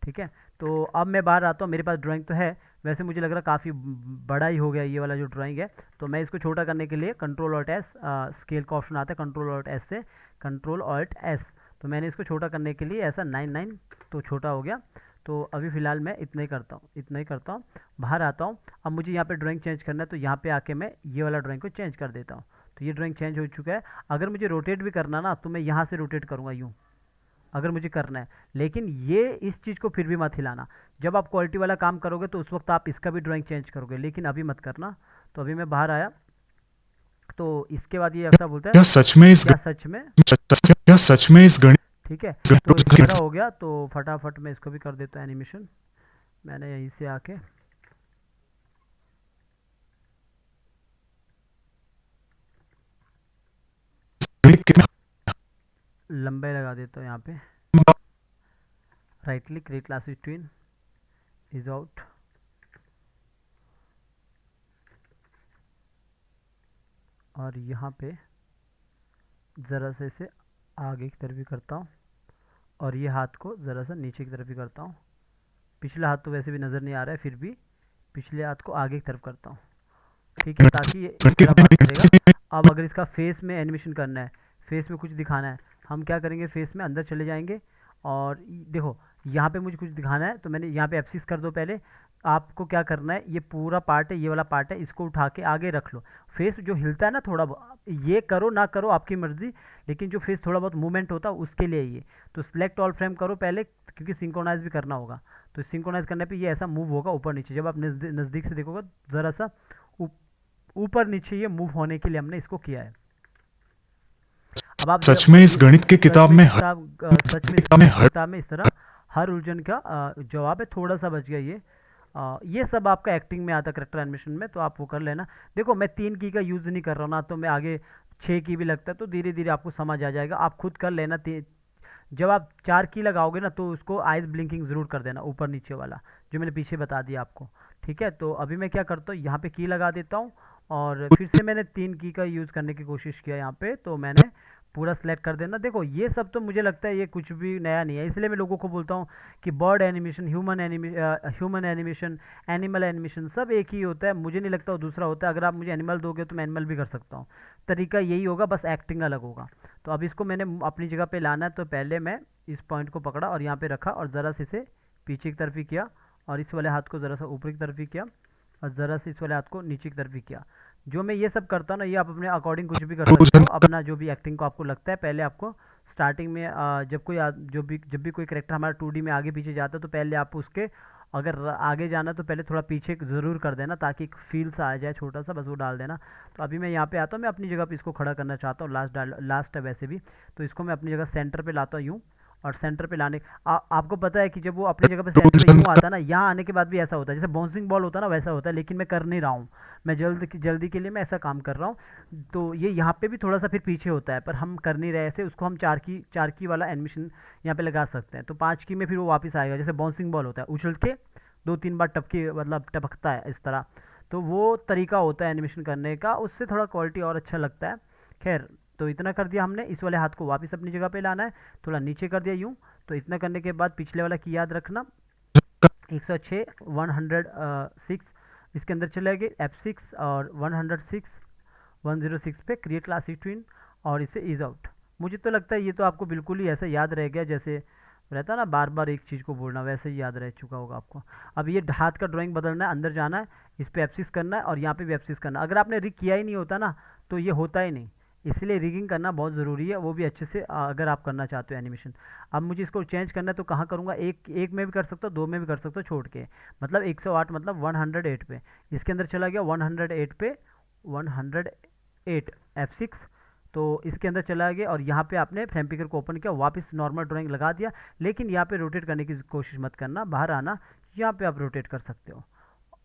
ठीक है। तो अब मैं बाहर आता हूँ, मेरे पास ड्राइंग तो है, वैसे मुझे लग रहा काफ़ी बड़ा ही हो गया ये वाला जो ड्राइंग है। तो मैं इसको छोटा करने के लिए कंट्रोल ऑल्ट एस, स्केल का ऑप्शन आता है, कंट्रोल ऑल्ट एस से कंट्रोल ऑल्ट एस, तो मैंने इसको छोटा करने के लिए ऐसा 9 तो छोटा हो गया। तो अभी फ़िलहाल मैं इतना ही करता हूँ, बाहर आता हूँ। अब मुझे यहाँ पे ड्राइंग चेंज करना है, तो यहाँ पे आके मैं ये वाला ड्राइंग को चेंज कर देता हूँ। तो ये ड्राइंग चेंज हो चुका है। अगर मुझे रोटेट भी करना ना तो मैं यहाँ से रोटेट करूँगा यूँ, अगर मुझे करना है, लेकिन ये इस चीज़ को फिर भी मत हिलाना। जब आप क्वालिटी वाला काम करोगे तो उस वक्त आप इसका भी ड्राइंग चेंज करोगे, लेकिन अभी मत करना। तो अभी मैं बाहर आया, तो इसके बाद ये ऐसा बोलता है क्या सच में इस गणित ठीक है। तो इसका हो गया, तो फटाफट मैं इसको भी कर देता हूँ एनिमेशन। मैंने यहीं से आके लंबाई लगा देता हूँ यहाँ पे, right click create class between is out, और यहाँ पे ज़रा से इसे आगे की तरफ भी करता हूँ और ये हाथ को ज़रा सा नीचे की तरफ भी करता हूँ। पिछला हाथ तो वैसे भी नज़र नहीं आ रहा है, फिर भी पिछले हाथ को आगे की तरफ करता हूँ ठीक है, ताकि ये इस तरह बात करेगा। अब अगर इसका फेस में एनिमेशन करना है, फेस में कुछ दिखाना है, हम क्या करेंगे, फेस में अंदर चले जाएंगे और देखो यहाँ पे मुझे कुछ दिखाना है, तो मैंने यहाँ पे F6 कर दो पहले। आपको क्या करना है, ये पूरा पार्ट है, ये वाला पार्ट है, इसको उठा के आगे रख लो। फेस जो हिलता है ना थोड़ा ये करो ना करो आपकी मर्जी, लेकिन जो फेस थोड़ा बहुत मूवमेंट होता है उसके लिए ये। तो सिलेक्ट ऑल फ्रेम करो पहले, क्योंकि सिंक्रोनाइज भी करना होगा। तो सिंक्रोनाइज करने पे ये ऐसा मूव होगा ऊपर नीचे। जब आप नज़दीक से देखोगे ज़रा सा ऊपर नीचे ये मूव होने के लिए हमने इसको किया है। अब आप सच में इस गणित की किताब में सच में किताब में इस तरह हर उलझन का जवाब है। थोड़ा सा बच गया ये सब आपका एक्टिंग में आता है, करेक्टर एनिमेशन में, तो आप वो कर लेना। देखो मैं 3 की का यूज़ नहीं कर रहा हूँ ना, तो मैं आगे 6 की भी लगता है, तो धीरे धीरे आपको समझ आ जाएगा, आप खुद कर लेना। जब आप 4 की लगाओगे ना, तो उसको आइज ब्लिंकिंग ज़रूर कर देना, ऊपर नीचे वाला जो मैंने पीछे बता दिया आपको। ठीक है, तो अभी मैं क्या करता हूँ, यहाँ पे की लगा देता हूँ और फिर से मैंने 3 की का यूज़ करने की कोशिश किया यहाँ पे, तो मैंने पूरा सेलेक्ट कर देना। देखो ये सब तो मुझे लगता है ये कुछ भी नया नहीं है, इसलिए मैं लोगों को बोलता हूँ कि bird animation, human animation, animal animation सब एक ही होता है। मुझे नहीं लगता वो दूसरा होता है। अगर आप मुझे एनिमल दोगे तो मैं एनिमल भी कर सकता हूँ, तरीका यही होगा, बस एक्टिंग अलग होगा। तो अब इसको मैंने अपनी जगह पे लाना है, तो पहले मैं इस पॉइंट को पकड़ा और यहाँ पे रखा और ज़रा से इसे पीछे की तरफ ही किया और इस वाले हाथ को ज़रा सा ऊपर की तरफ ही किया और ज़रा से इस वाले हाथ को नीचे की तरफ ही किया। जो मैं ये सब करता हूँ ना, ये आप अपने अकॉर्डिंग कुछ भी कर सकते हो, अपना जो भी एक्टिंग को आपको लगता है। पहले आपको स्टार्टिंग में जब भी कोई करेक्टर हमारा 2D में आगे पीछे जाता है, तो पहले आप उसके अगर आगे जाना तो पहले थोड़ा पीछे ज़रूर कर देना, ताकि एक फील सा आ जाए छोटा सा, बस वो डाल देना। तो अभी मैं यहाँ पे आता हूँ, मैं अपनी जगह पे इसको खड़ा करना चाहता हूँ, लास्ट है वैसे भी, तो इसको मैं अपनी जगह सेंटर पे लाता हूँ यूँ। और सेंटर पे लाने आपको पता है कि जब वो अपनी जगह पे सेंटर पे यूँ आता है ना, यहाँ आने के बाद भी ऐसा होता है, जैसे बाउंसिंग बॉल होता है ना, वैसा होता है, लेकिन मैं कर नहीं रहा हूँ। मैं जल्दी के लिए मैं ऐसा काम कर रहा हूँ। तो ये यहाँ पे भी थोड़ा सा फिर पीछे होता है, पर हम कर नहीं रहे ऐसे। उसको हम 4 की वाला एनिमेशन यहाँ पे लगा सकते हैं। तो 5 की में फिर वो वापस आएगा, जैसे बाउंसिंग बॉल होता है, उछल के 2-3 बार टपके, मतलब टपकता है इस तरह। तो वो तरीका होता है एनिमेशन करने का, उससे थोड़ा क्वालिटी और अच्छा लगता है। खैर, तो इतना कर दिया हमने। इस वाले हाथ को वापस अपनी जगह पे लाना है, थोड़ा नीचे कर दिया यूँ। तो इतना करने के बाद पिछले वाला की याद रखना, 106 106 इसके अंदर चले गए F6 और 106 पे क्रिएट क्लास ट्विन और इसे ईज आउट। मुझे तो लगता है ये तो आपको बिल्कुल ही ऐसा याद रह गया, जैसे रहता ना बार बार एक चीज़ को बोलना, वैसे ही याद रह चुका होगा आपको। अब ये हाथ का ड्राइंग बदलना है, अंदर जाना है, इस पर F6 करना है और यहाँ पे भी F6 करना है। अगर आपने रिग किया ही नहीं होता ना, तो ये होता ही नहीं, इसलिए रिगिंग करना बहुत ज़रूरी है, वो भी अच्छे से अगर आप करना चाहते हो एनिमेशन। अब मुझे इसको चेंज करना है, तो कहाँ करूँगा, एक में भी कर सकता हूँ, 2 में भी कर सकता हूँ छोड़ के, मतलब 108 मतलब 108 पे। इसके अंदर चला गया 108 पे, 108 F6, तो इसके अंदर चला गया और यहाँ पे आपने फ्रेम पिकर को ओपन किया, वापस नॉर्मल ड्राइंग लगा दिया। लेकिन यहाँ पे रोटेट करने की कोशिश मत करना, बाहर आना, यहाँ पे आप रोटेट कर सकते हो,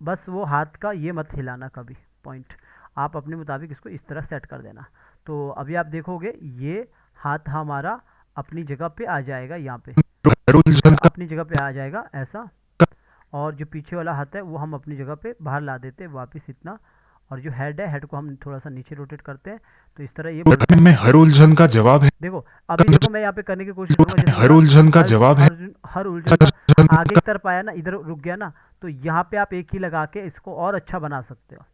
बस वो हाथ का ये मत हिलाना कभी पॉइंट। आप अपने मुताबिक इसको इस तरह सेट कर देना। तो अभी आप देखोगे ये हाथ हमारा अपनी जगह पे आ जाएगा, यहाँ पे अपनी जगह पे आ जाएगा ऐसा। और जो पीछे वाला हाथ है वो हम अपनी जगह पे बाहर ला देते हैं वापस इतना। और जो हेड है, हेड को हम थोड़ा सा नीचे रोटेट करते हैं, तो इस तरह ये में हर उलझन का जवाब है। देखो अभी देखो मैं यहाँ पे करने की कोशिश करूँगा, जैसे हर उलझन का जवाब है। हर उलझन का आगे की तरफ आया ना, इधर रुक गया ना, तो यहाँ पे आप एक ही लगा के इसको और अच्छा बना सकते हो।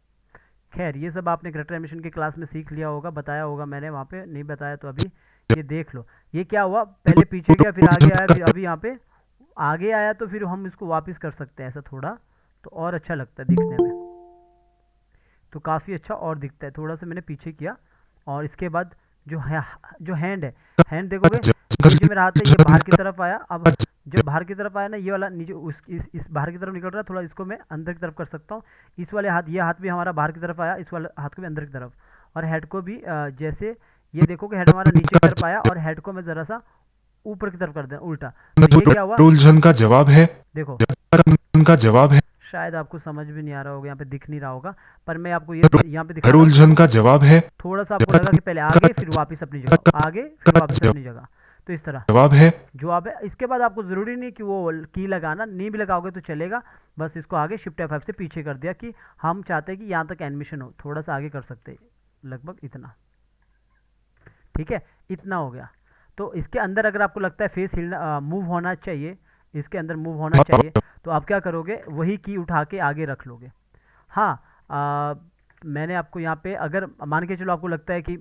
खैर ये सब आपने करेक्टर एनिमेशन की क्लास में सीख लिया होगा, बताया होगा मैंने, वहाँ पे नहीं बताया तो अभी ये देख लो। ये क्या हुआ, पहले पीछे गया फिर आगे आया, फिर अभी यहाँ पे आगे आया, तो फिर हम इसको वापस कर सकते हैं ऐसा थोड़ा, तो और अच्छा लगता है दिखने में, तो काफ़ी अच्छा और दिखता है। थोड़ा सा मैंने पीछे किया और इसके बाद जो हैंड है, हैंड देखोगे नीचे मेरा हाथ है, ये बाहर की तरफ आया। अब जब बाहर की तरफ आया ना, ये वाला नीचे इस बाहर की तरफ निकल रहा है, थोड़ा इसको मैं अंदर की तरफ कर सकता हूँ। इस वाले हाथ, ये हाथ भी हमारा बाहर की तरफ आया, इस वाले हाथ को भी अंदर की तरफ, और हेड को भी जैसे ये देखोगे हेड हमारा नीचे की तरफ आया और हेड को मैं ज़रा सा ऊपर की तरफ कर दें उल्टा, तो ये क्या हुआ, उलझन का जवाब है। देखो का जवाब है। शायद आपको समझ भी नहीं आ रहा होगा, यहाँ पे दिख नहीं रहा होगा, पर मैं आपको ये यहाँ पे दिखा हर रहा हूँ। उलझन का जवाब है। थोड़ा सा आपको लगा कि पहले आगे फिर वापस अपनी जगह, आगे फिर वापस अपनी जगह, तो इस तरह जवाब है। जवाब है। इसके बाद आपको ज़रूरी नहीं कि वो की लगाना, नहीं भी लगाओगे तो चलेगा, बस इसको आगे शिफ्ट F5 से पीछे कर दिया कि हम चाहते हैं कि यहाँ तक एनिमेशन हो, थोड़ा सा आगे कर सकते हैं, लगभग इतना, ठीक है, इतना हो गया। तो इसके अंदर अगर आपको लगता है फेस हिलना मूव होना चाहिए, इसके अंदर मूव होना चाहिए, तो आप क्या करोगे, वही की उठा के आगे रख लोगे। हाँ मैंने आपको यहाँ पे अगर मान के चलो आपको लगता है कि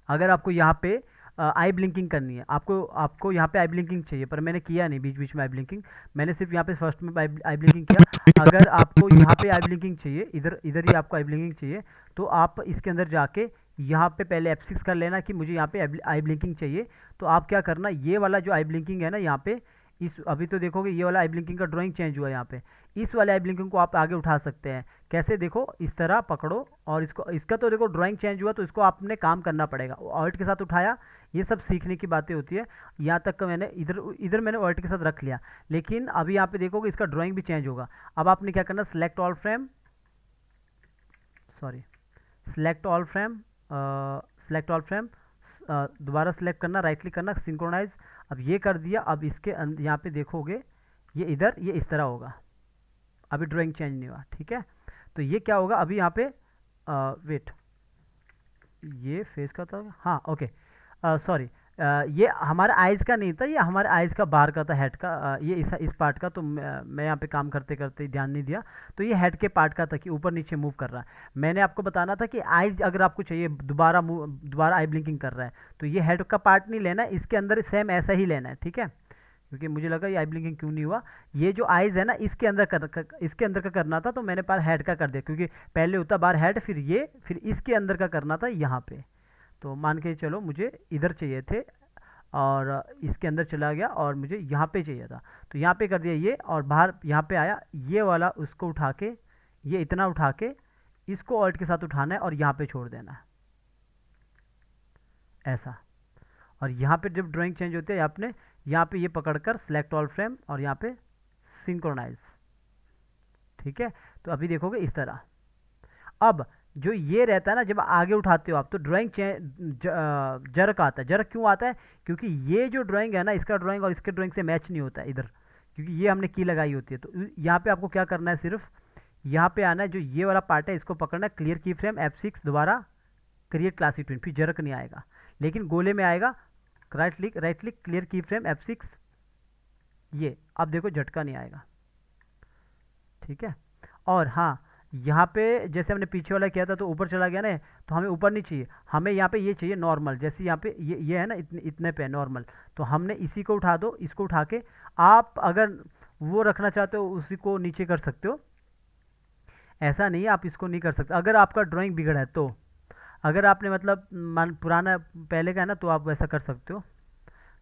अगर आपको यहाँ पे आई ब्लिंकिंग करनी है, आपको आपको यहाँ पे आई ब्लिंकिंग चाहिए, पर मैंने किया नहीं बीच बीच में आई ब्लिंकिंग, मैंने सिर्फ यहाँ पे फर्स्ट में आई ब्लिंकिंग किया। अगर आपको यहाँ पे आई ब्लिंकिंग चाहिए, इधर इधर ही आपको आई ब्लिंकिंग चाहिए, तो आप इसके अंदर जाके यहाँ पे पहले F6 कर लेना कि मुझे यहाँ पे आई ब्लिंकिंग चाहिए। तो आप क्या करना, ये वाला जो आई ब्लिंकिंग है ना यहाँ पे, इस अभी तो देखोगे ये वाला आई ब्लिंकिंग का ड्राइंग चेंज हुआ है यहाँ पे, इस वाले आई ब्लिंकिंग को आप आगे उठा सकते हैं। कैसे, देखो इस तरह पकड़ो और इसको, इसका तो देखो ड्राइंग चेंज हुआ तो इसको आपने काम करना पड़ेगा। ऑल्ट के साथ उठाया, ये सब सीखने की बातें होती है। यहाँ तक का मैंने इधर इधर मैंने ऑल्ट के साथ रख लिया, लेकिन अभी यहाँ पे देखोगे इसका ड्राइंग भी चेंज होगा। अब आपने क्या करना, select all frame, sorry select all frame, select all frame, दोबारा सेलेक्ट करना, राइट क्लिक करना, सिंक्रोनाइज। अब ये कर दिया। अब इसके यहाँ पे देखोगे ये इधर ये इस तरह होगा, अभी ड्राइंग चेंज नहीं हुआ, ठीक है। तो ये क्या होगा अभी यहाँ पे, वेट, ये फेस का था, हाँ ओके, सॉरी, ये हमारे आइज़ का नहीं था, ये हमारे आइज़ का बाहर का था, हेड का, ये इस पार्ट का। तो मैं यहाँ पे काम करते करते ध्यान नहीं दिया, तो ये हेड के पार्ट का था कि ऊपर नीचे मूव कर रहा है। मैंने आपको बताना था कि आइज़ अगर आपको चाहिए दोबारा आई ब्लिंकिंग कर रहा है, तो ये हेड का पार्ट नहीं लेना है, इसके अंदर सेम ऐसा ही लेना है, ठीक है। क्योंकि मुझे लगा ये आई ब्लिंकिंग क्यों नहीं हुआ, ये जो आइज़ है ना इसके अंदर इसके अंदर का करना था, तो मैंने पार हेड का कर दिया, क्योंकि पहले होता बाहर हेड, फिर इसके अंदर का करना था यहाँ पे। तो मान के चलो मुझे इधर चाहिए थे और इसके अंदर चला गया और मुझे यहाँ पे चाहिए था, तो यहाँ पे कर दिया ये, और बाहर यहाँ पे आया ये वाला, उसको उठा के ये इतना उठा के इसको ऑल्ट के साथ उठाना है और यहाँ पे छोड़ देना है ऐसा। और यहाँ पे जब ड्राइंग चेंज होती है आपने यहाँ पे ये पकड़कर सेलेक्ट ऑल फ्रेम और यहाँ पे सिंक्रोनाइज, ठीक है। तो अभी देखोगे इस तरह। अब जो ये रहता है ना, जब आगे उठाते हो आप तो ड्राइंग जरक आता है। जरक क्यों आता है, क्योंकि ये जो ड्राइंग है ना, इसका ड्राइंग और इसके ड्राइंग से मैच नहीं होता है इधर, क्योंकि ये हमने की लगाई होती है। तो यहाँ पे आपको क्या करना है, सिर्फ यहाँ पे आना है, जो ये वाला पार्ट है इसको पकड़ना है, क्लियर की फ्रेम F6, दोबारा क्रिएट क्लासिक ट्विन, फिर जरक नहीं आएगा, लेकिन गोले में आएगा। राइट क्लिक क्लियर की फ्रेम F6, ये अब देखो झटका नहीं आएगा, ठीक है। और हाँ, यहाँ पे जैसे हमने पीछे वाला किया था तो ऊपर चला गया ना, तो हमें ऊपर नहीं चाहिए, हमें यहाँ पे ये चाहिए नॉर्मल। जैसे यहाँ पे ये है ना, इतने पे नॉर्मल, तो हमने इसी को उठा दो, इसको उठा के आप अगर वो रखना चाहते हो उसी को नीचे कर सकते हो, ऐसा नहीं है आप इसको नहीं कर सकते अगर आपका ड्राइंग बिगड़ा है। तो अगर आपने मतलब पुराना पहले का है ना, तो आप वैसा कर सकते हो,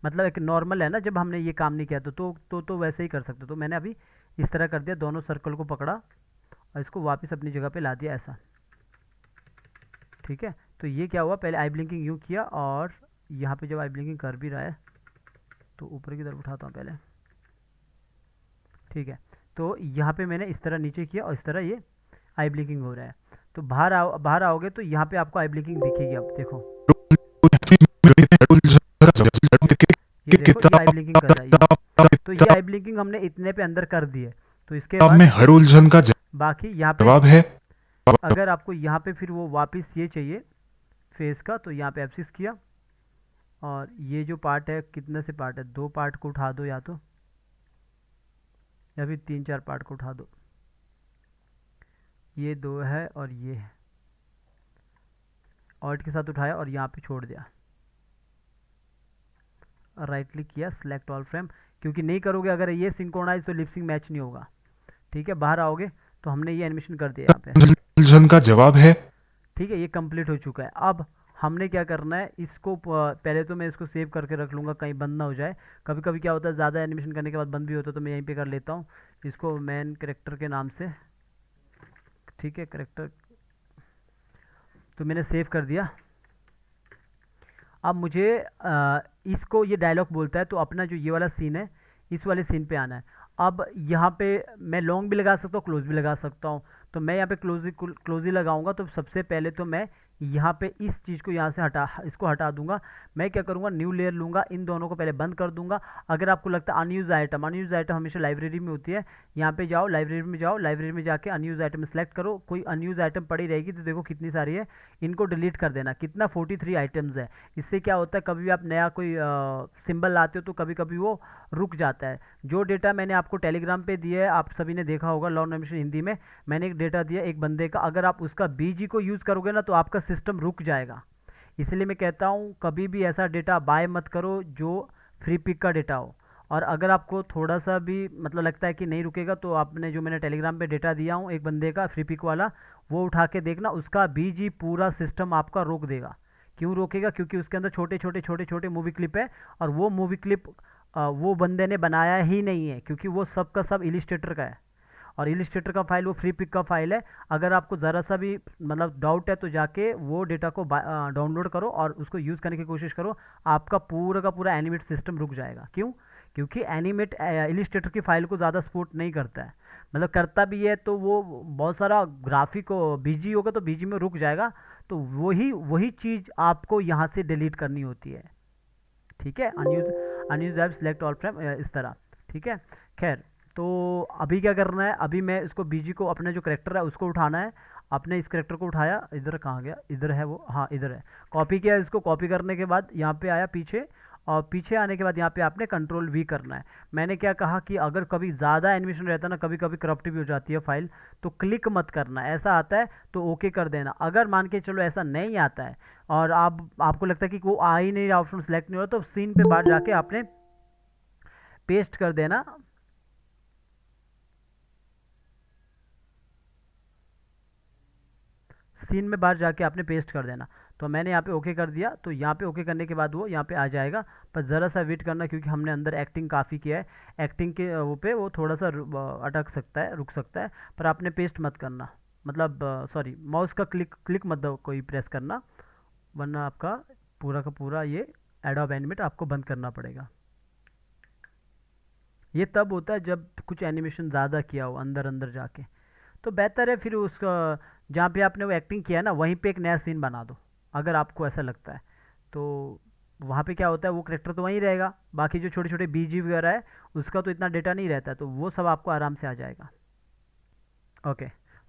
मतलब एक नॉर्मल है ना, जब हमने ये काम नहीं किया तो वैसे ही कर सकते हो। तो मैंने अभी इस तरह कर दिया, दोनों सर्कल को पकड़ा और इसको वापस अपनी जगह पे ला दिया ऐसा, ठीक है। तो ये क्या हुआ, पहले आई ब्लिंकिंग यूँ किया और यहाँ पे जब आई ब्लिंकिंग कर भी रहा है तो ऊपर की तरफ उठाता हूँ पहले, ठीक है। तो यहाँ पे मैंने इस तरह नीचे किया और इस तरह ये आई ब्लिंकिंग हो रहा है। तो बाहर आओगे तो यहाँ पे आपको आई ब्लिंकिंग दिखेगी। अब देखो ये देखो ये आई ब्लिंकिंग कर रहा है, तो ये आई ब्लिंकिंग हमने इतने पे अंदर कर दी है। तो इसके बाद में हर उलझन का बाकी यहाँ पे जवाब है। अगर आपको यहाँ पे फिर वो वापस ये चाहिए फेस का, तो यहाँ पे F6 किया और ये जो पार्ट है, कितने से पार्ट है, 2 पार्ट को उठा दो या तो, या फिर 3-4 पार्ट को उठा दो, ये 2 है और ये है, ऑल्ट के साथ उठाया और यहाँ पे छोड़ दिया, राइट क्लिक किया, सेलेक्ट ऑल फ्रेम। क्योंकि नहीं करोगे अगर ये सिंक्रोनाइज तो लिपसिंग मैच नहीं होगा, ठीक है। बाहर आओगे तो हमने ये एनिमेशन कर दिया यहाँ पे, उलझन का जवाब है, ठीक है। ये कंप्लीट हो चुका है। अब हमने क्या करना है, इसको पहले तो मैं इसको सेव करके रख लूँगा, कहीं बंद ना हो जाए। कभी कभी क्या होता है, ज़्यादा एनिमेशन करने के बाद बंद भी होता है, तो मैं यहीं पे कर लेता हूँ इसको मेन कैरेक्टर के नाम से, ठीक है, कैरेक्टर। तो मैंने सेव कर दिया। अब मुझे इसको ये डायलॉग बोलता है, तो अपना जो ये वाला सीन है इस वाले सीन पे आना है। अब यहाँ पे मैं लॉन्ग भी लगा सकता हूँ, क्लोज भी लगा सकता हूँ। तो मैं यहाँ पे क्लोज ही लगाऊंगा। तो सबसे पहले तो मैं यहाँ पे इस चीज़ को यहाँ से इसको हटा दूंगा। मैं क्या करूँगा, न्यू लेयर लूँगा, इन दोनों को पहले बंद कर दूंगा। अगर आपको लगता है अनयूज आइटम हमेशा लाइब्रेरी में होती है, यहाँ पे जाओ, लाइब्रेरी में जाके अनयूज आइटम सेलेक्ट करो। कोई अनयूज आइटम पड़ी रहेगी तो देखो कितनी सारी है, इनको डिलीट कर देना। कितना 43 आइटम्स है। इससे क्या होता है, कभी भी आप नया कोई सिंबल लाते हो तो कभी कभी वो रुक जाता है। जो डेटा मैंने आपको टेलीग्राम पे दिया है, आप सभी ने देखा होगा, लॉ एनिमेशन हिंदी में मैंने एक डेटा दिया एक बंदे का, अगर आप उसका बीजी को यूज़ करोगे ना तो आपका सिस्टम रुक जाएगा। इसलिए मैं कहता हूँ कभी भी ऐसा डेटा बाय मत करो जो फ्री पिक का डेटा हो। और अगर आपको थोड़ा सा भी मतलब लगता है कि नहीं रुकेगा, तो आपने जो मैंने टेलीग्राम पे डेटा दिया हूँ एक बंदे का फ्री पिक वाला, वो उठा के देखना, उसका बीजी पूरा सिस्टम आपका रोक देगा। क्यों रोकेगा? क्योंकि उसके अंदर छोटे छोटे छोटे छोटे मूवी क्लिप है, और वो मूवी क्लिप वो बंदे ने बनाया ही नहीं है, क्योंकि वो सब का सब इलिस्ट्रेटर का है, और इलिस्ट्रेटर का फाइल वो फ्री पिक का फाइल है। अगर आपको ज़रा सा भी मतलब डाउट है तो जाके वो डेटा को डाउनलोड करो और उसको यूज़ करने की कोशिश करो, आपका पूरा का पूरा एनिमेट सिस्टम रुक जाएगा। क्यों? क्योंकि एनिमेट इलिस्ट्रेटर की फाइल को ज़्यादा सपोर्ट नहीं करता है, मतलब करता भी है तो वो बहुत सारा ग्राफिक बीजी होगा तो बीजी में रुक जाएगा, तो वही वही चीज़ आपको यहाँ से डिलीट करनी होती है। ठीक है, unused app select all frame इस तरह। ठीक है, खैर, तो अभी क्या करना है, अभी मैं इसको बीजी को अपने जो करेक्टर है उसको उठाना है। आपने इस करेक्टर को उठाया, इधर कहाँ गया, इधर है वो, हाँ इधर है, कॉपी किया, इसको कॉपी करने के बाद यहाँ पे आया पीछे, और पीछे आने के बाद यहाँ पे आपने कंट्रोल वी करना है। मैंने क्या कहा कि अगर कभी ज़्यादा एनिमेशन रहता है ना, कभी कभी करप्ट भी हो जाती है फाइल, तो क्लिक मत करना, ऐसा आता है तो ओके कर देना। अगर मान के चलो ऐसा नहीं आता है और आपको लगता है कि वो आ ही नहीं रहा, ऑप्शन सेलेक्ट नहीं हो रहा, तो सीन पे बाहर जाके आपने पेस्ट कर देना। सीन में बाहर जाके आपने पेस्ट कर देना। तो मैंने यहाँ पे ओके कर दिया, तो यहाँ पे ओके करने के बाद वो यहाँ पे आ जाएगा, पर ज़रा सा वेट करना, क्योंकि हमने अंदर एक्टिंग काफ़ी किया है। एक्टिंग के वो पे वो थोड़ा सा अटक सकता है, रुक सकता है, पर आपने पेस्ट मत करना, मतलब सॉरी, माउस का क्लिक क्लिक मत दो कोई प्रेस करना, वरना आपका पूरा का पूरा ये एडोब एनिमेट आपको बंद करना पड़ेगा। ये तब होता है जब कुछ एनिमेशन ज़्यादा किया हो अंदर अंदर जाके, तो बेहतर है फिर उसका जहाँ पे आपने वो एक्टिंग किया है ना वहीं पे एक नया सीन बना दो, अगर आपको ऐसा लगता है। तो वहाँ पे क्या होता है, वो करेक्टर तो वहीं रहेगा, बाकी जो छोटे छोटे बीजी वगैरह है उसका तो इतना डेटा नहीं रहता है, तो वो सब आपको आराम से आ जाएगा। ओके,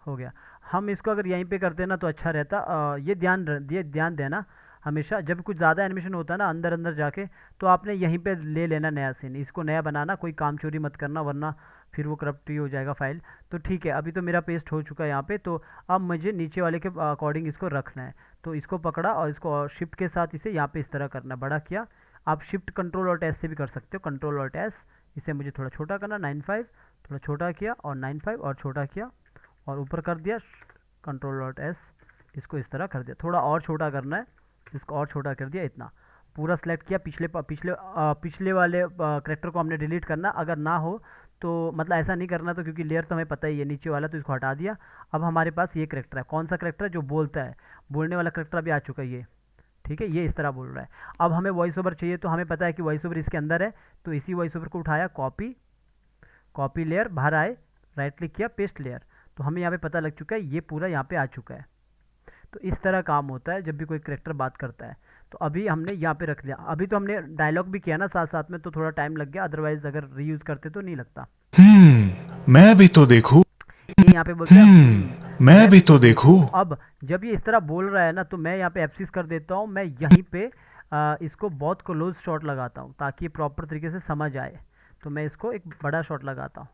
हो गया। हम इसको अगर यहीं पे करते ना तो अच्छा रहता। ये ध्यान देना, हमेशा जब कुछ ज़्यादा एनिमेशन होता है ना अंदर अंदर जाके, तो आपने यहीं पे ले लेना नया सीन, इसको नया बनाना, कोई काम चोरी मत करना, वरना फिर वो करप्ट ही हो जाएगा फाइल। तो ठीक है, अभी तो मेरा पेस्ट हो चुका है यहाँ पे, तो अब मुझे नीचे वाले के अकॉर्डिंग इसको रखना है। तो इसको पकड़ा और इसको शिफ्ट के साथ इसे यहाँ पे इस तरह करना, बड़ा किया। आप शिफ्ट कंट्रोल और एस से भी कर सकते हो, कंट्रोल और एस। इसे मुझे थोड़ा छोटा करना, 9:5, थोड़ा छोटा किया, और 9:5 और छोटा किया, और ऊपर कर दिया, कंट्रोल और एस, इसको इस तरह कर दिया। थोड़ा और छोटा करना है, इसको और छोटा कर दिया, इतना पूरा सेलेक्ट किया। पिछले वाले करेक्टर को हमने डिलीट करना, अगर ना हो तो मतलब ऐसा नहीं करना, तो क्योंकि लेयर तो हमें पता ही है नीचे वाला, तो इसको हटा दिया। अब हमारे पास ये करेक्टर है, कौन सा करेक्टर है, जो बोलता है, बोलने वाला करेक्टर अभी आ चुका है ये। ठीक है, ये इस तरह बोल रहा है। अब हमें वॉइस ओवर चाहिए, तो हमें पता है कि वॉइस ओवर इसके अंदर है, तो इसी वॉइस ओवर को उठाया, कॉपी, कॉपी लेयर, बाहर आए, राइट क्लिक किया, पेस्ट लेयर, तो हमें यहाँ पे पता लग चुका है, ये पूरा यहाँ पे आ चुका है। तो इस तरह काम होता है जब भी कोई करेक्टर बात करता है। तो अभी हमने यहाँ पे रख लिया, अभी तो हमने डायलॉग भी किया ना साथ साथ में, तो थोड़ा टाइम लग गया, अदरवाइज अगर रीयूज करते तो नहीं लगता। मैं भी तो देखूं। ये यहाँ पे बोलते हैं मैं भी तो देखूं। अब जब ये इस तरह बोल रहा है ना, तो मैं यहाँ पे F6 कर देता हूँ, मैं यहीं पे इसको बहुत क्लोज शॉट लगाता हूँ ताकि ये प्रॉपर तरीके से समझ आए। तो मैं इसको एक बड़ा शॉट लगाता हूँ।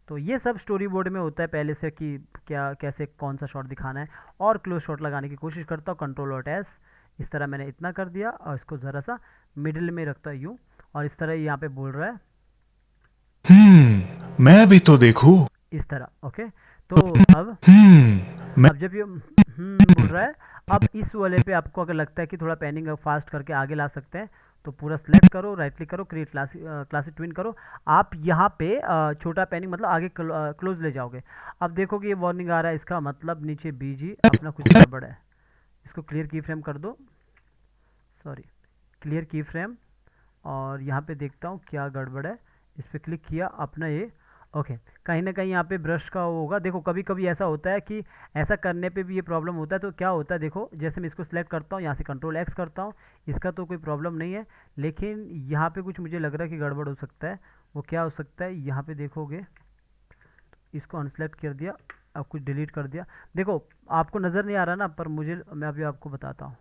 तो ये सब स्टोरी बोर्ड में होता है पहले से कि क्या कैसे कौन सा शॉट दिखाना है, और क्लोज शॉट लगाने की कोशिश करता हूँ, कंट्रोल और एस। इस तरह मैंने इतना कर दिया, और इसको ज़रा सा मिडिल में रखता यूँ, और इस तरह यहाँ पे बोल रहा है, मैं भी तो देखूं। इस तरह। ओके, तो अब जब ये बोल रहा है, अब इस वाले पे आपको अगर लगता है कि थोड़ा पैनिंग फास्ट करके आगे ला सकते हैं, तो पूरा सेलेक्ट करो, राइट क्लिक करो, क्रिएट क्लासिक ट्विन करो। आप यहाँ पे छोटा पैनिंग मतलब आगे क्लोज ले जाओगे। अब देखो कि ये वार्निंग आ रहा है, इसका मतलब नीचे बीजी अपना कुछ गड़बड़ है। इसको क्लियर की फ्रेम कर दो, सॉरी, क्लियर की फ्रेम, और यहाँ पे देखता हूँ क्या गड़बड़ है। इस पर क्लिक किया अपना ये, ओके, कहीं ना कहीं यहाँ पे ब्रश का वो होगा। देखो कभी कभी ऐसा होता है कि ऐसा करने पे भी ये प्रॉब्लम होता है। तो क्या होता है, देखो जैसे मैं इसको सिलेक्ट करता हूँ, यहाँ से कंट्रोल एक्स करता हूँ, इसका तो कोई प्रॉब्लम नहीं है, लेकिन यहाँ पे कुछ मुझे लग रहा है कि गड़बड़ हो सकता है। वो क्या हो सकता है, यहाँ पे देखोगे, इसको अनसेलेक्ट कर दिया, अब कुछ डिलीट कर दिया। देखो आपको नज़र नहीं आ रहा ना, पर मुझे, मैं अभी आपको बताता हूँ।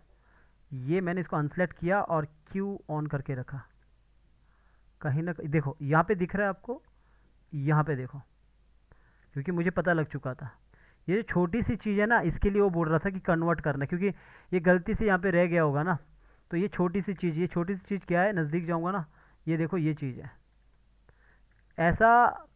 ये मैंने इसको अनसेलेक्ट किया और क्यू ऑन करके रखा, कहीं ना कहीं देखो यहाँ पे दिख रहा है आपको, यहाँ पे देखो, क्योंकि मुझे पता लग चुका था। ये जो छोटी सी चीज़ है ना, इसके लिए वो बोल रहा था कि कन्वर्ट करना, क्योंकि ये गलती से यहाँ पे रह गया होगा ना। तो ये छोटी सी चीज़, ये छोटी सी चीज़ क्या है, नज़दीक जाऊँगा ना, ये देखो ये चीज़ है। ऐसा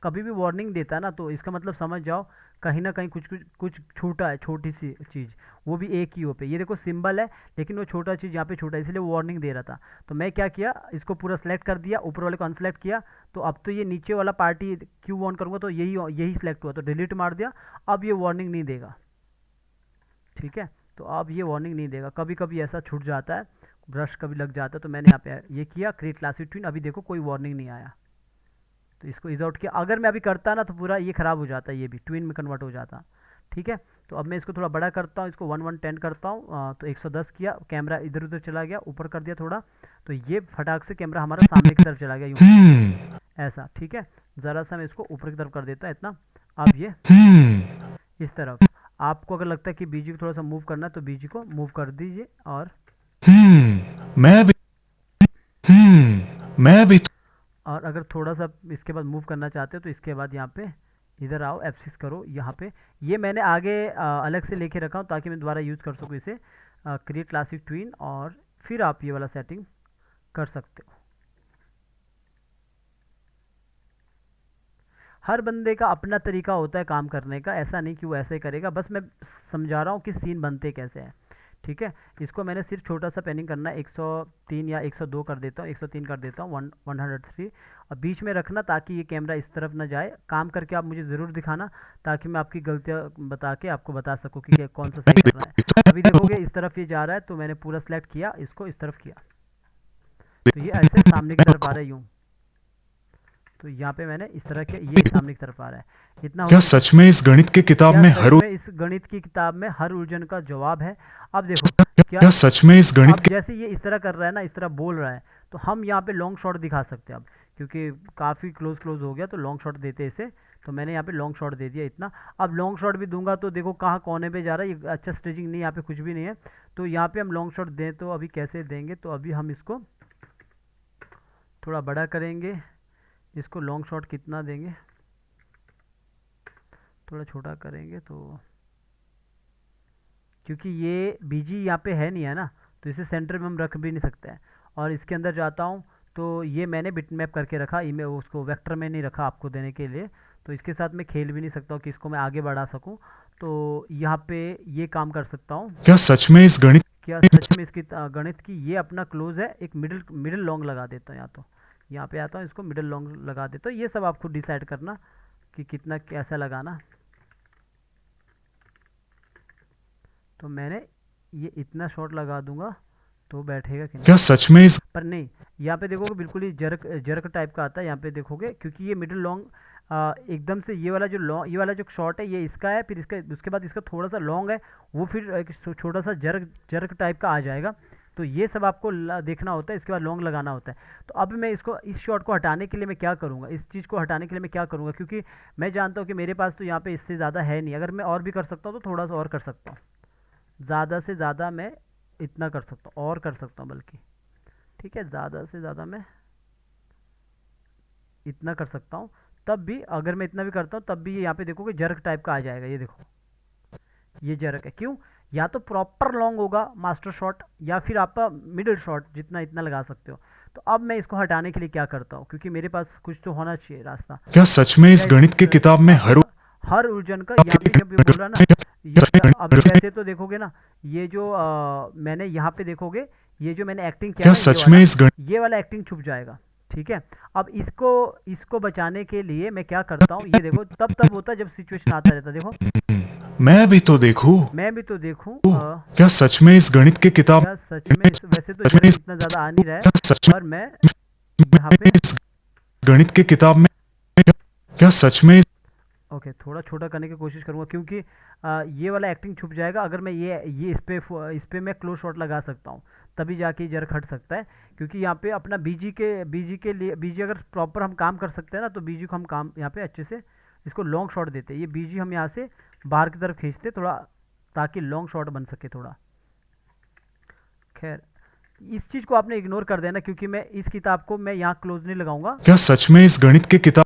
कभी भी वार्निंग देता है ना, तो इसका मतलब समझ जाओ कहीं ना कहीं कुछ कुछ कुछ छूटा है, छोटी सी चीज़, वो भी एक ही पे। ये देखो सिंबल है, लेकिन वो छोटा चीज़ यहाँ पे छूटा है, इसलिए वो वार्निंग दे रहा था। तो मैं क्या किया, इसको पूरा सेलेक्ट कर दिया, ऊपर वाले को अनसेलेक्ट किया। तो अब तो ये नीचे वाला पार्टी क्यों ऑन करूँगा, तो यही यही सिलेक्ट हुआ, तो डिलीट मार दिया। अब ये वार्निंग नहीं देगा, ठीक है। तो अब ये वार्निंग नहीं देगा, कभी कभी ऐसा छूट जाता है, ब्रश कभी लग जाता है। तो मैंने यहाँ पे ये किया, क्रिएट क्लासिक ट्विन। अभी देखो कोई वार्निंग नहीं आया, तो इसको इज आउट किया। अगर मैं अभी करता ना, तो पूरा ये ख़राब हो जाता, ये भी ट्विन में कन्वर्ट हो जाता, ठीक है। तो अब मैं इसको थोड़ा बड़ा करता हूँ, इसको 1110 करता हूँ। तो 110 किया, कैमरा इधर उधर चला गया, ऊपर कर दिया थोड़ा, तो ये फटाक से कैमरा हमारा सामने की तरफ चला गया, यूँ ऐसा, ठीक है। ज़रा सा मैं इसको ऊपर की तरफ कर देता है इतना। अब ये इस तरफ। आपको अगर लगता है कि बीजी को थोड़ा सा मूव करना है, तो बीजी को मूव कर दीजिए। और मैं भी मैं भी और अगर थोड़ा सा इसके बाद मूव करना चाहते हो, तो इसके बाद यहाँ पे इधर आओ, F6 करो यहाँ पे। ये मैंने आगे अलग से लेके रखा हूँ, ताकि मैं दोबारा यूज़ कर सकूँ इसे। क्रिएट क्लासिक ट्विन, और फिर आप ये वाला सेटिंग कर सकते हो। हर बंदे का अपना तरीका होता है काम करने का, ऐसा नहीं कि वो ऐसे ही करेगा। बस मैं समझा रहा हूँ कि सीन बनते कैसे हैं, ठीक है। इसको मैंने सिर्फ छोटा सा पैनिंग करना है, 103 या 102 कर देता हूँ, 103 कर देता हूँ, 103। और बीच में रखना, ताकि ये कैमरा इस तरफ ना जाए। काम करके आप मुझे ज़रूर दिखाना, ताकि मैं आपकी गलतियाँ बता के आपको बता सकूँ कि कौन सा सही करना है। अभी देखोगे इस तरफ ये जा रहा है, तो मैंने पूरा सेलेक्ट किया, इसको इस तरफ किया, तो ये ऐसे सामने की तरफ आ रहा है यूँ। तो यहाँ पे मैंने इस तरह के, ये सामने की तरफ आ रहा है। इतना क्या सच में इस गणित की किताब में हर इस गणित की किताब में हर उलझन का जवाब है। अब देखो क्या सच में इस गणित अब जैसे ये इस तरह कर रहा है ना, इस तरह बोल रहा है, तो हम यहाँ पे लॉन्ग शॉट दिखा सकते हैं अब, क्योंकि काफ़ी क्लोज हो गया, तो लॉन्ग शॉट देते इसे। तो मैंने यहाँ पे लॉन्ग शॉट दे दिया इतना। अब लॉन्ग शॉट भी दूंगा, तो देखो कहाँ कोने पे जा रहा है, ये अच्छा स्टेजिंग नहीं, यहाँ पे कुछ भी नहीं है। तो यहाँ पे हम लॉन्ग शॉट दें, तो अभी कैसे देंगे, तो अभी हम इसको थोड़ा बड़ा करेंगे। इसको लॉन्ग शॉट कितना देंगे, थोड़ा छोटा करेंगे, तो क्योंकि ये बीजी यहाँ पे है नहीं है ना, तो इसे सेंटर में हम रख भी नहीं सकते हैं। और इसके अंदर जाता हूँ, तो ये मैंने बिटमैप करके रखा, ईमेल उसको वेक्टर में नहीं रखा आपको देने के लिए। तो इसके साथ मैं खेल भी नहीं सकता हूँ कि इसको मैं आगे बढ़ा सकूँ। तो यहाँ पे ये काम कर सकता हूँ। क्या सच में इस गणित क्या सच में इसकी गणित की ये अपना क्लोज है, एक मिडिल लॉन्ग लगा देता हूँ। या तो यहाँ पे आता हूँ, इसको मिडिल लॉन्ग लगा देता हूँ। ये सब आप खुद डिसाइड करना कि कितना कैसा लगाना। तो मैंने ये इतना शॉट लगा दूंगा, तो बैठेगा कि नहीं। क्या सच में इस पर नहीं, यहाँ पे देखोगे बिल्कुल ही जर्क टाइप का आता है। यहाँ पे देखोगे, क्योंकि ये मिडिल लॉन्ग एकदम से ये वाला जो शॉट है, ये इसका है, फिर इसका उसके बाद इसका थोड़ा सा लॉन्ग है, वो फिर एक छोटा सा जर्क टाइप का आ जाएगा। तो ये सब आपको देखना होता है, इसके बाद लॉन्ग लगाना होता है। तो अब मैं इसको, इस शॉट को हटाने के लिए मैं क्या करूँगा, इस चीज़ को हटाने के लिए मैं क्या करूँगा, क्योंकि मैं जानता हूँ कि मेरे पास तो यहाँ पे इससे ज़्यादा है नहीं। अगर मैं और भी कर सकता हूँ, तो थोड़ा सा और कर सकता हूँ, ज़्यादा से ज़्यादा मैं इतना कर सकता हूँ, और कर सकता हूँ बल्कि, ठीक है। ज़्यादा से ज़्यादा मैं इतना कर सकता हूँ। तब भी अगर मैं इतना भी करता हूँ, तब भी ये यहाँ पे देखोगे जर्क टाइप का आ जाएगा। ये देखो, ये जर्क है, क्यों? या तो प्रॉपर लॉन्ग होगा मास्टर शॉट, या फिर आपका मिडिल शॉट जितना इतना लगा सकते हो। तो अब मैं इसको हटाने के लिए क्या करता हूँ, क्योंकि मेरे पास कुछ तो होना चाहिए रास्ता। क्या सच में इस गणित की किताब में हर उलझन का यहाँ पे जब ये बोल रहा ना, ये अब वैसे तो देखोगे ना, ये जो मैंने यहाँ पे देखोगे, ये जो मैंने एक्टिंग किया क्या ना, सच में इस गणित ये वाला एक्टिंग छुप जाएगा, ठीक है। अब इसको बचाने के लिए मैं क्या करता हूँ, ये देखो, तब होता है जब सिचुएशन आता रहता है। देखो, मैं भी तो देखूं क्या सच में इस गणित की किताब क्या सच में वैसे तो जर्क इतना ज़्यादा आ नहीं रहा है, सच पर मैं यहाँ पे इस गणित की किताब में क्या सच में ओके थोड़ा छोटा करने की कोशिश करूँगा, क्योंकि ये वाला एक्टिंग छुप जाएगा। अगर मैं ये इस पे मैं क्लोज शॉट लगा सकता हूँ, तभी जाके जर्क हट सकता है। क्योंकि यहाँ पे अपना बीजी के लिए, बीजी अगर प्रॉपर हम काम कर सकते हैं ना, तो बीजी को हम काम यहाँ पे अच्छे से इसको लॉन्ग शॉट देते हैं। ये बीजी हम यहाँ से बाहर की तरफ खींचते थोड़ा, ताकि लॉन्ग शॉट बन सके थोड़ा। खैर, इस चीज़ को आपने इग्नोर कर देना, क्योंकि मैं इस किताब को मैं यहाँ क्लोज नहीं लगाऊंगा। क्या सच में इस गणित की किताब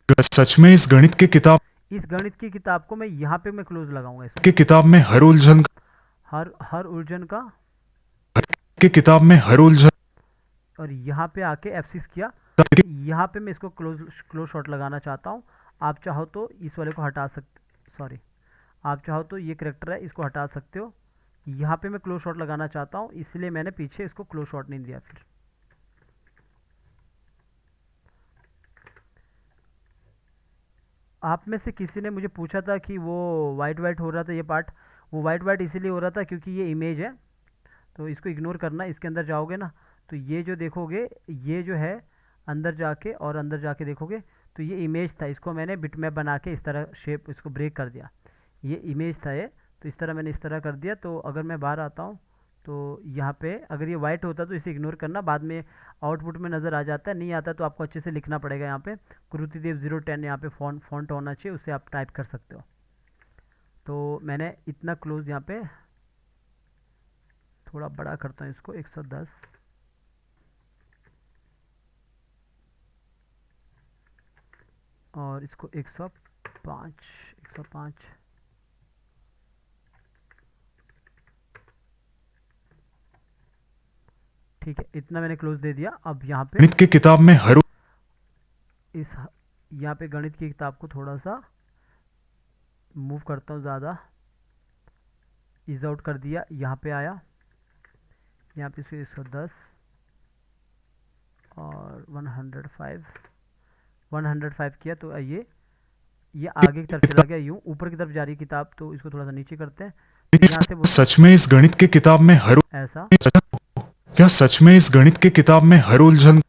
सच में इस गणित के किताब इस गणित की किताब को मैं यहाँ पे मैं क्लोज लगाऊंगा इसको। के किताब में हर उलझन हर उलझन का, के किताब में हर उलझन और यहाँ पे आके F6 किया। यहाँ पे मैं इसको क्लोज शॉट लगाना चाहता हूँ। आप चाहो तो इस वाले को हटा सकते, सॉरी, आप चाहो तो ये करेक्टर है इसको हटा सकते हो। यहाँ पे मैं क्लोज शॉट लगाना चाहता हूँ, इसलिए मैंने पीछे इसको क्लोज शॉट नहीं दिया। फिर आप में से किसी ने मुझे पूछा था कि वो वाइट वाइट हो रहा था ये पार्ट, वो वाइट वाइट इसीलिए हो रहा था क्योंकि ये इमेज है, तो इसको इग्नोर करना। इसके अंदर जाओगे ना तो ये जो देखोगे, ये जो है अंदर जाके और अंदर जाके देखोगे तो ये इमेज था। इसको मैंने बिटमैप बना के इस तरह शेप इसको ब्रेक कर दिया। ये इमेज था ये, तो इस तरह मैंने इस तरह कर दिया। तो अगर मैं बाहर आता हूँ तो यहाँ पे अगर ये वाइट होता तो इसे इग्नोर करना, बाद में आउटपुट में नज़र आ जाता है। नहीं आता तो आपको अच्छे से लिखना पड़ेगा। यहाँ पे कुरुतिदेव 010 यहाँ पे फॉन्ट होना चाहिए, उससे आप टाइप कर सकते हो। तो मैंने इतना क्लोज यहाँ पे थोड़ा बड़ा करता हूँ इसको 110, और इसको 105 ठीक है, इतना मैंने क्लोज दे दिया। अब यहाँ पे गणित के किताब में हर इस यहाँ पे गणित की किताब को थोड़ा सा मूव करता हूँ, ज़्यादा इज आउट कर दिया। यहाँ पे आया, यहाँ पे इसको 110 और 105 किया। तो ये आगे की तरफ चला गया, यूँ ऊपर की तरफ जा रही किताब, तो इसको थोड़ा सा नीचे करते हैं। तो यहाँ से सच में इस गणित के किताब में हर ऐसा, क्या सच में इस गणित के किताब में हर उलझन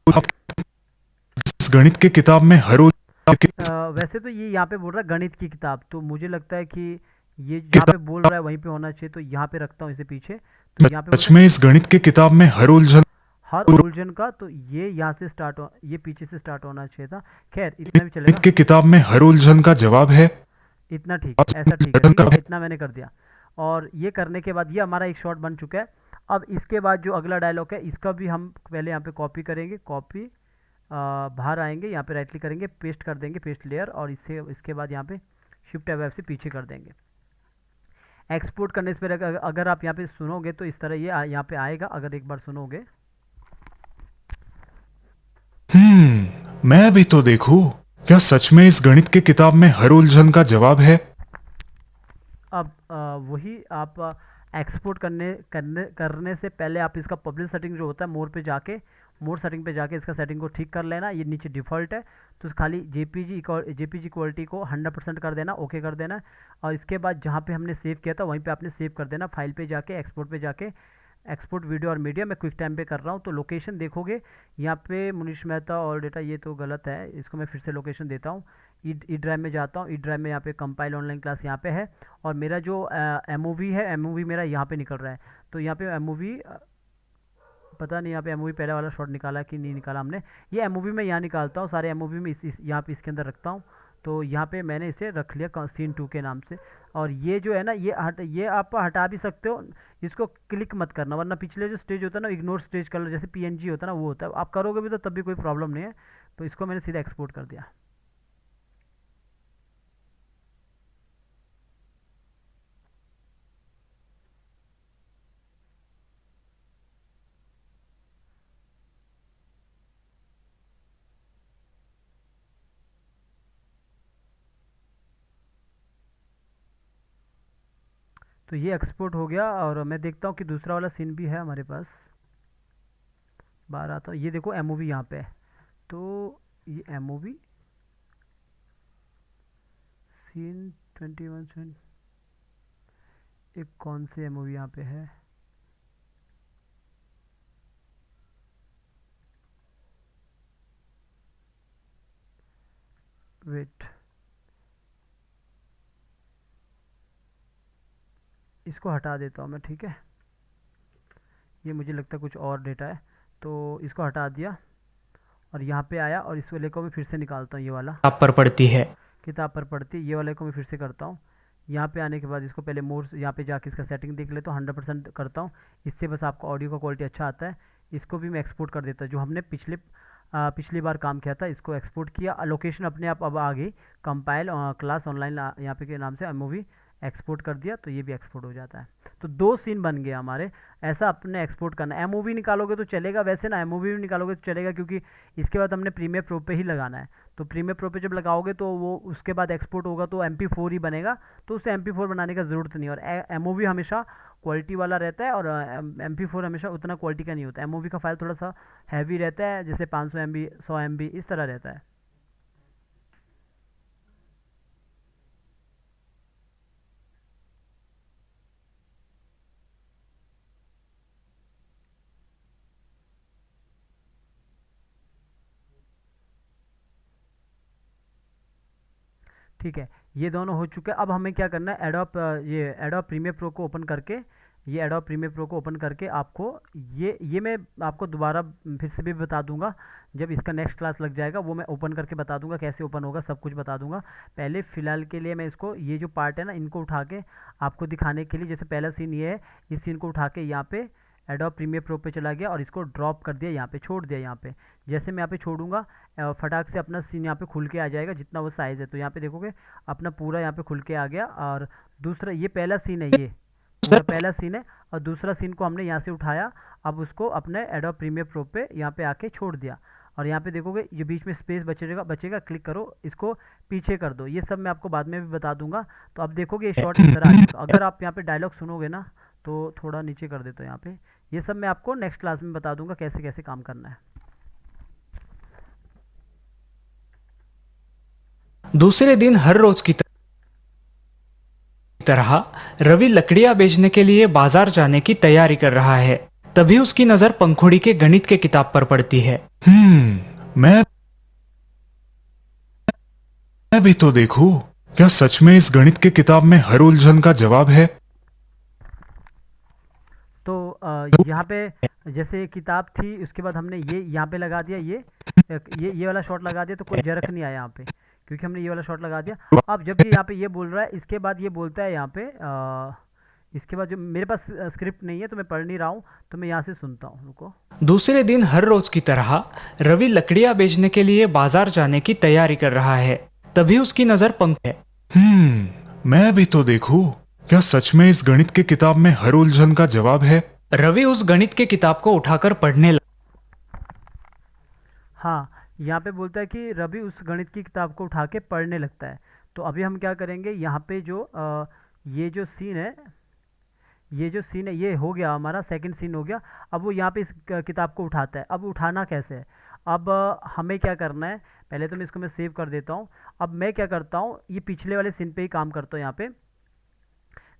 इस गणित के किताब में हर वैसे तो ये यहाँ पे बोल रहा है गणित की किताब, तो मुझे लगता है कि ये जहाँ पे बोल रहा है वहीं पे होना चाहिए। तो यहाँ पे रखता हूँ इसे पीछे। तो यहाँ पे सच में इस गणित के किताब में हर उलझन का, तो ये यहाँ से स्टार्ट हो, ये पीछे से स्टार्ट होना चाहिए था। खैर इतना भी गणित चलेगा, के किताब में हर उलझन का जवाब है इतना ठीक है, ऐसा ठीक है, ठीक है, इतना मैंने कर दिया। और ये करने के बाद ये हमारा एक शॉट बन चुका है। अब इसके बाद जो अगला डायलॉग है इसका भी हम पहले यहाँ पे कॉपी करेंगे। कॉपी, बाहर आएंगे, यहाँ पे राइट क्लिक करेंगे, पेस्ट कर देंगे, पेस्ट लेयर, और इसके बाद यहाँ पे शिफ्ट F से पीछे कर देंगे। एक्सपोर्ट करने से पहले अगर आप यहाँ पे सुनोगे तो इस तरह ये यहाँ पे आएगा। अगर एक बार सुनोगे, मैं भी तो देखूं, क्या सच में इस गणित के किताब में हर उलझन का जवाब है। अब वही आप एक्सपोर्ट करने से पहले आप इसका पब्लिश सेटिंग जो होता है, मोर सेटिंग पे जाके इसका सेटिंग को ठीक कर लेना। ये नीचे डिफ़ॉल्ट है, तो खाली जेपीजी क्वालिटी को 100% कर देना, ओके कर देना। और इसके बाद जहाँ पे हमने सेव किया था वहीं पे आपने सेव कर देना। फाइल पे जाके, एक्सपोर्ट पे जाके, एक्सपोर्ट वीडियो और मीडिया, मैं क्विक टाइम पे कर रहा हूँ। तो लोकेशन देखोगे यहाँ पे मुनीश मेहता और डेटा, ये तो गलत है, इसको मैं फिर से लोकेशन देता हूँ। ई ड्राइव में जाता हूँ। ई ड्राइव में यहाँ पे कंपाइल ऑनलाइन क्लास यहाँ पे है, और मेरा जो एमओवी है, एमओवी मेरा यहाँ पे निकल रहा है। तो यहाँ पे एमओवी, पता नहीं यहाँ पे एमओवी पहले वाला शॉट निकाला कि नहीं निकाला हमने। ये एमओवी मैं यहाँ निकालता हूँ, सारे एमओवी में यहाँ पे इसके अंदर रखता हूँ। तो यहाँ पे मैंने इसे रख लिया सीन 2 के नाम से। और ये जो है ना, ये आप हटा भी सकते हो, इसको क्लिक मत करना, वरना पिछले जो स्टेज होता है ना, इग्नोर स्टेज कलर, जैसे पीएनजी होता है ना, वो होता है। आप करोगे भी तो तब भी कोई प्रॉब्लम नहीं है। तो इसको मैंने सीधा एक्सपोर्ट कर दिया। तो ये एक्सपोर्ट हो गया, और मैं देखता हूँ कि दूसरा वाला सीन भी है हमारे पास। बाहर आता हूँ, ये देखो एमओवी यहाँ पे है। तो ये एमओवी सीन 21, एक कौन से एमओवी यहाँ पे है, वेट, इसको हटा देता हूँ मैं, ठीक है। ये मुझे लगता है कुछ और डेटा है, तो इसको हटा दिया। और यहाँ पे आया, और इस वाले को मैं फिर से निकालता हूँ, ये वाला किताब पर पड़ती है। किताब पर पढ़ती, ये वाले को मैं फिर से करता हूँ। यहाँ पे आने के बाद इसको पहले मोर, यहाँ पे जाके इसका सेटिंग देख लेता हूँ, 100% करता हूँ। इससे बस आपको ऑडियो का क्वालिटी अच्छा आता है। इसको भी मैं एक्सपोर्ट कर देता हूँ, जो हमने पिछले पिछली बार काम किया था, इसको एक्सपोर्ट किया, लोकेशन अपने आप अब आ गई, कंपाइल क्लास ऑनलाइन यहाँ पे के नाम से मूवी एक्सपोर्ट कर दिया, तो ये भी एक्सपोर्ट हो जाता है। तो 2 सीन बन गए हमारे। ऐसा अपने एक्सपोर्ट करना है। एमओवी निकालोगे तो चलेगा, वैसे ना एमओवी भी निकालोगे तो चलेगा, क्योंकि इसके बाद हमने प्रीमियर प्रो पे ही लगाना है। तो प्रीमियर प्रो पे जब लगाओगे तो वो उसके बाद एक्सपोर्ट होगा तो MP4 ही बनेगा, तो उसे MP4 बनाने का ज़रूरत नहीं है। और एमओवी हमेशा क्वालिटी वाला रहता है, और MP4 हमेशा उतना क्वालिटी का नहीं होता। एमओवी का फाइल थोड़ा सा हैवी रहता है, जैसे 500 MB 100 MB इस तरह रहता है। ठीक है, ये दोनों हो चुके हैं। अब हमें क्या करना है, एडोब प्रीमियर प्रो को ओपन करके, ये एडोब प्रीमियर प्रो को ओपन करके आपको ये मैं आपको दोबारा फिर से भी बता दूंगा, जब इसका नेक्स्ट क्लास लग जाएगा वो मैं ओपन करके बता दूंगा कैसे ओपन होगा, सब कुछ बता दूंगा। पहले फ़िलहाल के लिए मैं इसको, ये जो पार्ट है ना, इनको उठा के आपको दिखाने के लिए, जैसे पहला सीन ये है, इस सीन को उठा के यहाँ पे एडोब प्रीमियर प्रो पे चला गया और इसको ड्रॉप कर दिया, यहाँ पे छोड़ दिया। यहाँ पे जैसे मैं यहाँ पे छोड़ूंगा, फटाक से अपना सीन यहाँ पे खुल के आ जाएगा, जितना वो साइज़ है। तो यहाँ पे देखोगे अपना पूरा यहाँ पे खुल के आ गया। और दूसरा, ये पहला सीन है, ये पूरा पहला सीन है, और दूसरा सीन को हमने यहाँ से उठाया, अब उसको अपने एडोब प्रीमियर प्रो पे यहाँ पे आके छोड़ दिया। और यहाँ पे देखोगे ये बीच में स्पेस बचेगा, क्लिक करो, इसको पीछे कर दो। ये सब मैं आपको बाद में भी बता दूंगा। तो अब देखोगे ये शॉर्ट इस तरह आ जाएगा। अगर आप यहाँ पे डायलॉग सुनोगे ना, तो थोड़ा नीचे कर देता हूँ यहाँ पे। ये सब मैं आपको नेक्स्ट क्लास में बता दूंगा कैसे कैसे काम करना है। दूसरे दिन हर रोज की तरह रवि लकड़ियां बेचने के लिए बाजार जाने की तैयारी कर रहा है। तभी उसकी नजर पंखुड़ी के गणित के किताब पर पड़ती है। मैं भी तो देखूं, क्या सच में इस गणित के किताब में हर उलझन का जवाब है? तो यहाँ पे जैसे किताब थी, उसके बाद हमने ये यहाँ पे लगा दिया, ये वाला शॉट लगा दिया, तो कोई जरक नहीं आया यहाँ पे, क्योंकि हमने ये वाला शॉट लगा दिया। अब जब ये यहाँ पे ये बोल रहा है, इसके बाद ये बोलता है यहाँ पे इसके बाद, जो मेरे पास स्क्रिप्ट नहीं है तो मैं पढ़ नहीं रहा हूँ, तो मैं यहाँ से सुनता हूँ, रुको। दूसरे दिन हर रोज की तरह रवि लकड़ियां बेचने के लिए बाजार जाने की तैयारी कर रहा है। तभी उसकी नजर पंख है। मैं भी तो देखूं, क्या सच में इस गणित के किताब में हर उलझन का जवाब है? रवि उस गणित के किताब को उठाकर पढ़ने लगा। हाँ, यहाँ पे बोलता है कि रवि उस गणित की किताब को उठा के पढ़ने लगता है। तो अभी हम क्या करेंगे, यहाँ पे जो ये जो सीन है, ये हो गया हमारा, सेकंड सीन हो गया। अब वो यहाँ पे इस किताब को उठाता है। अब उठाना कैसे है, अब हमें क्या करना है, पहले तो मैं इसको मैं सेव कर देता हूँ। अब मैं क्या करता हूँ, ये पिछले वाले सीन पे ही काम करता हूँ। यहाँ पे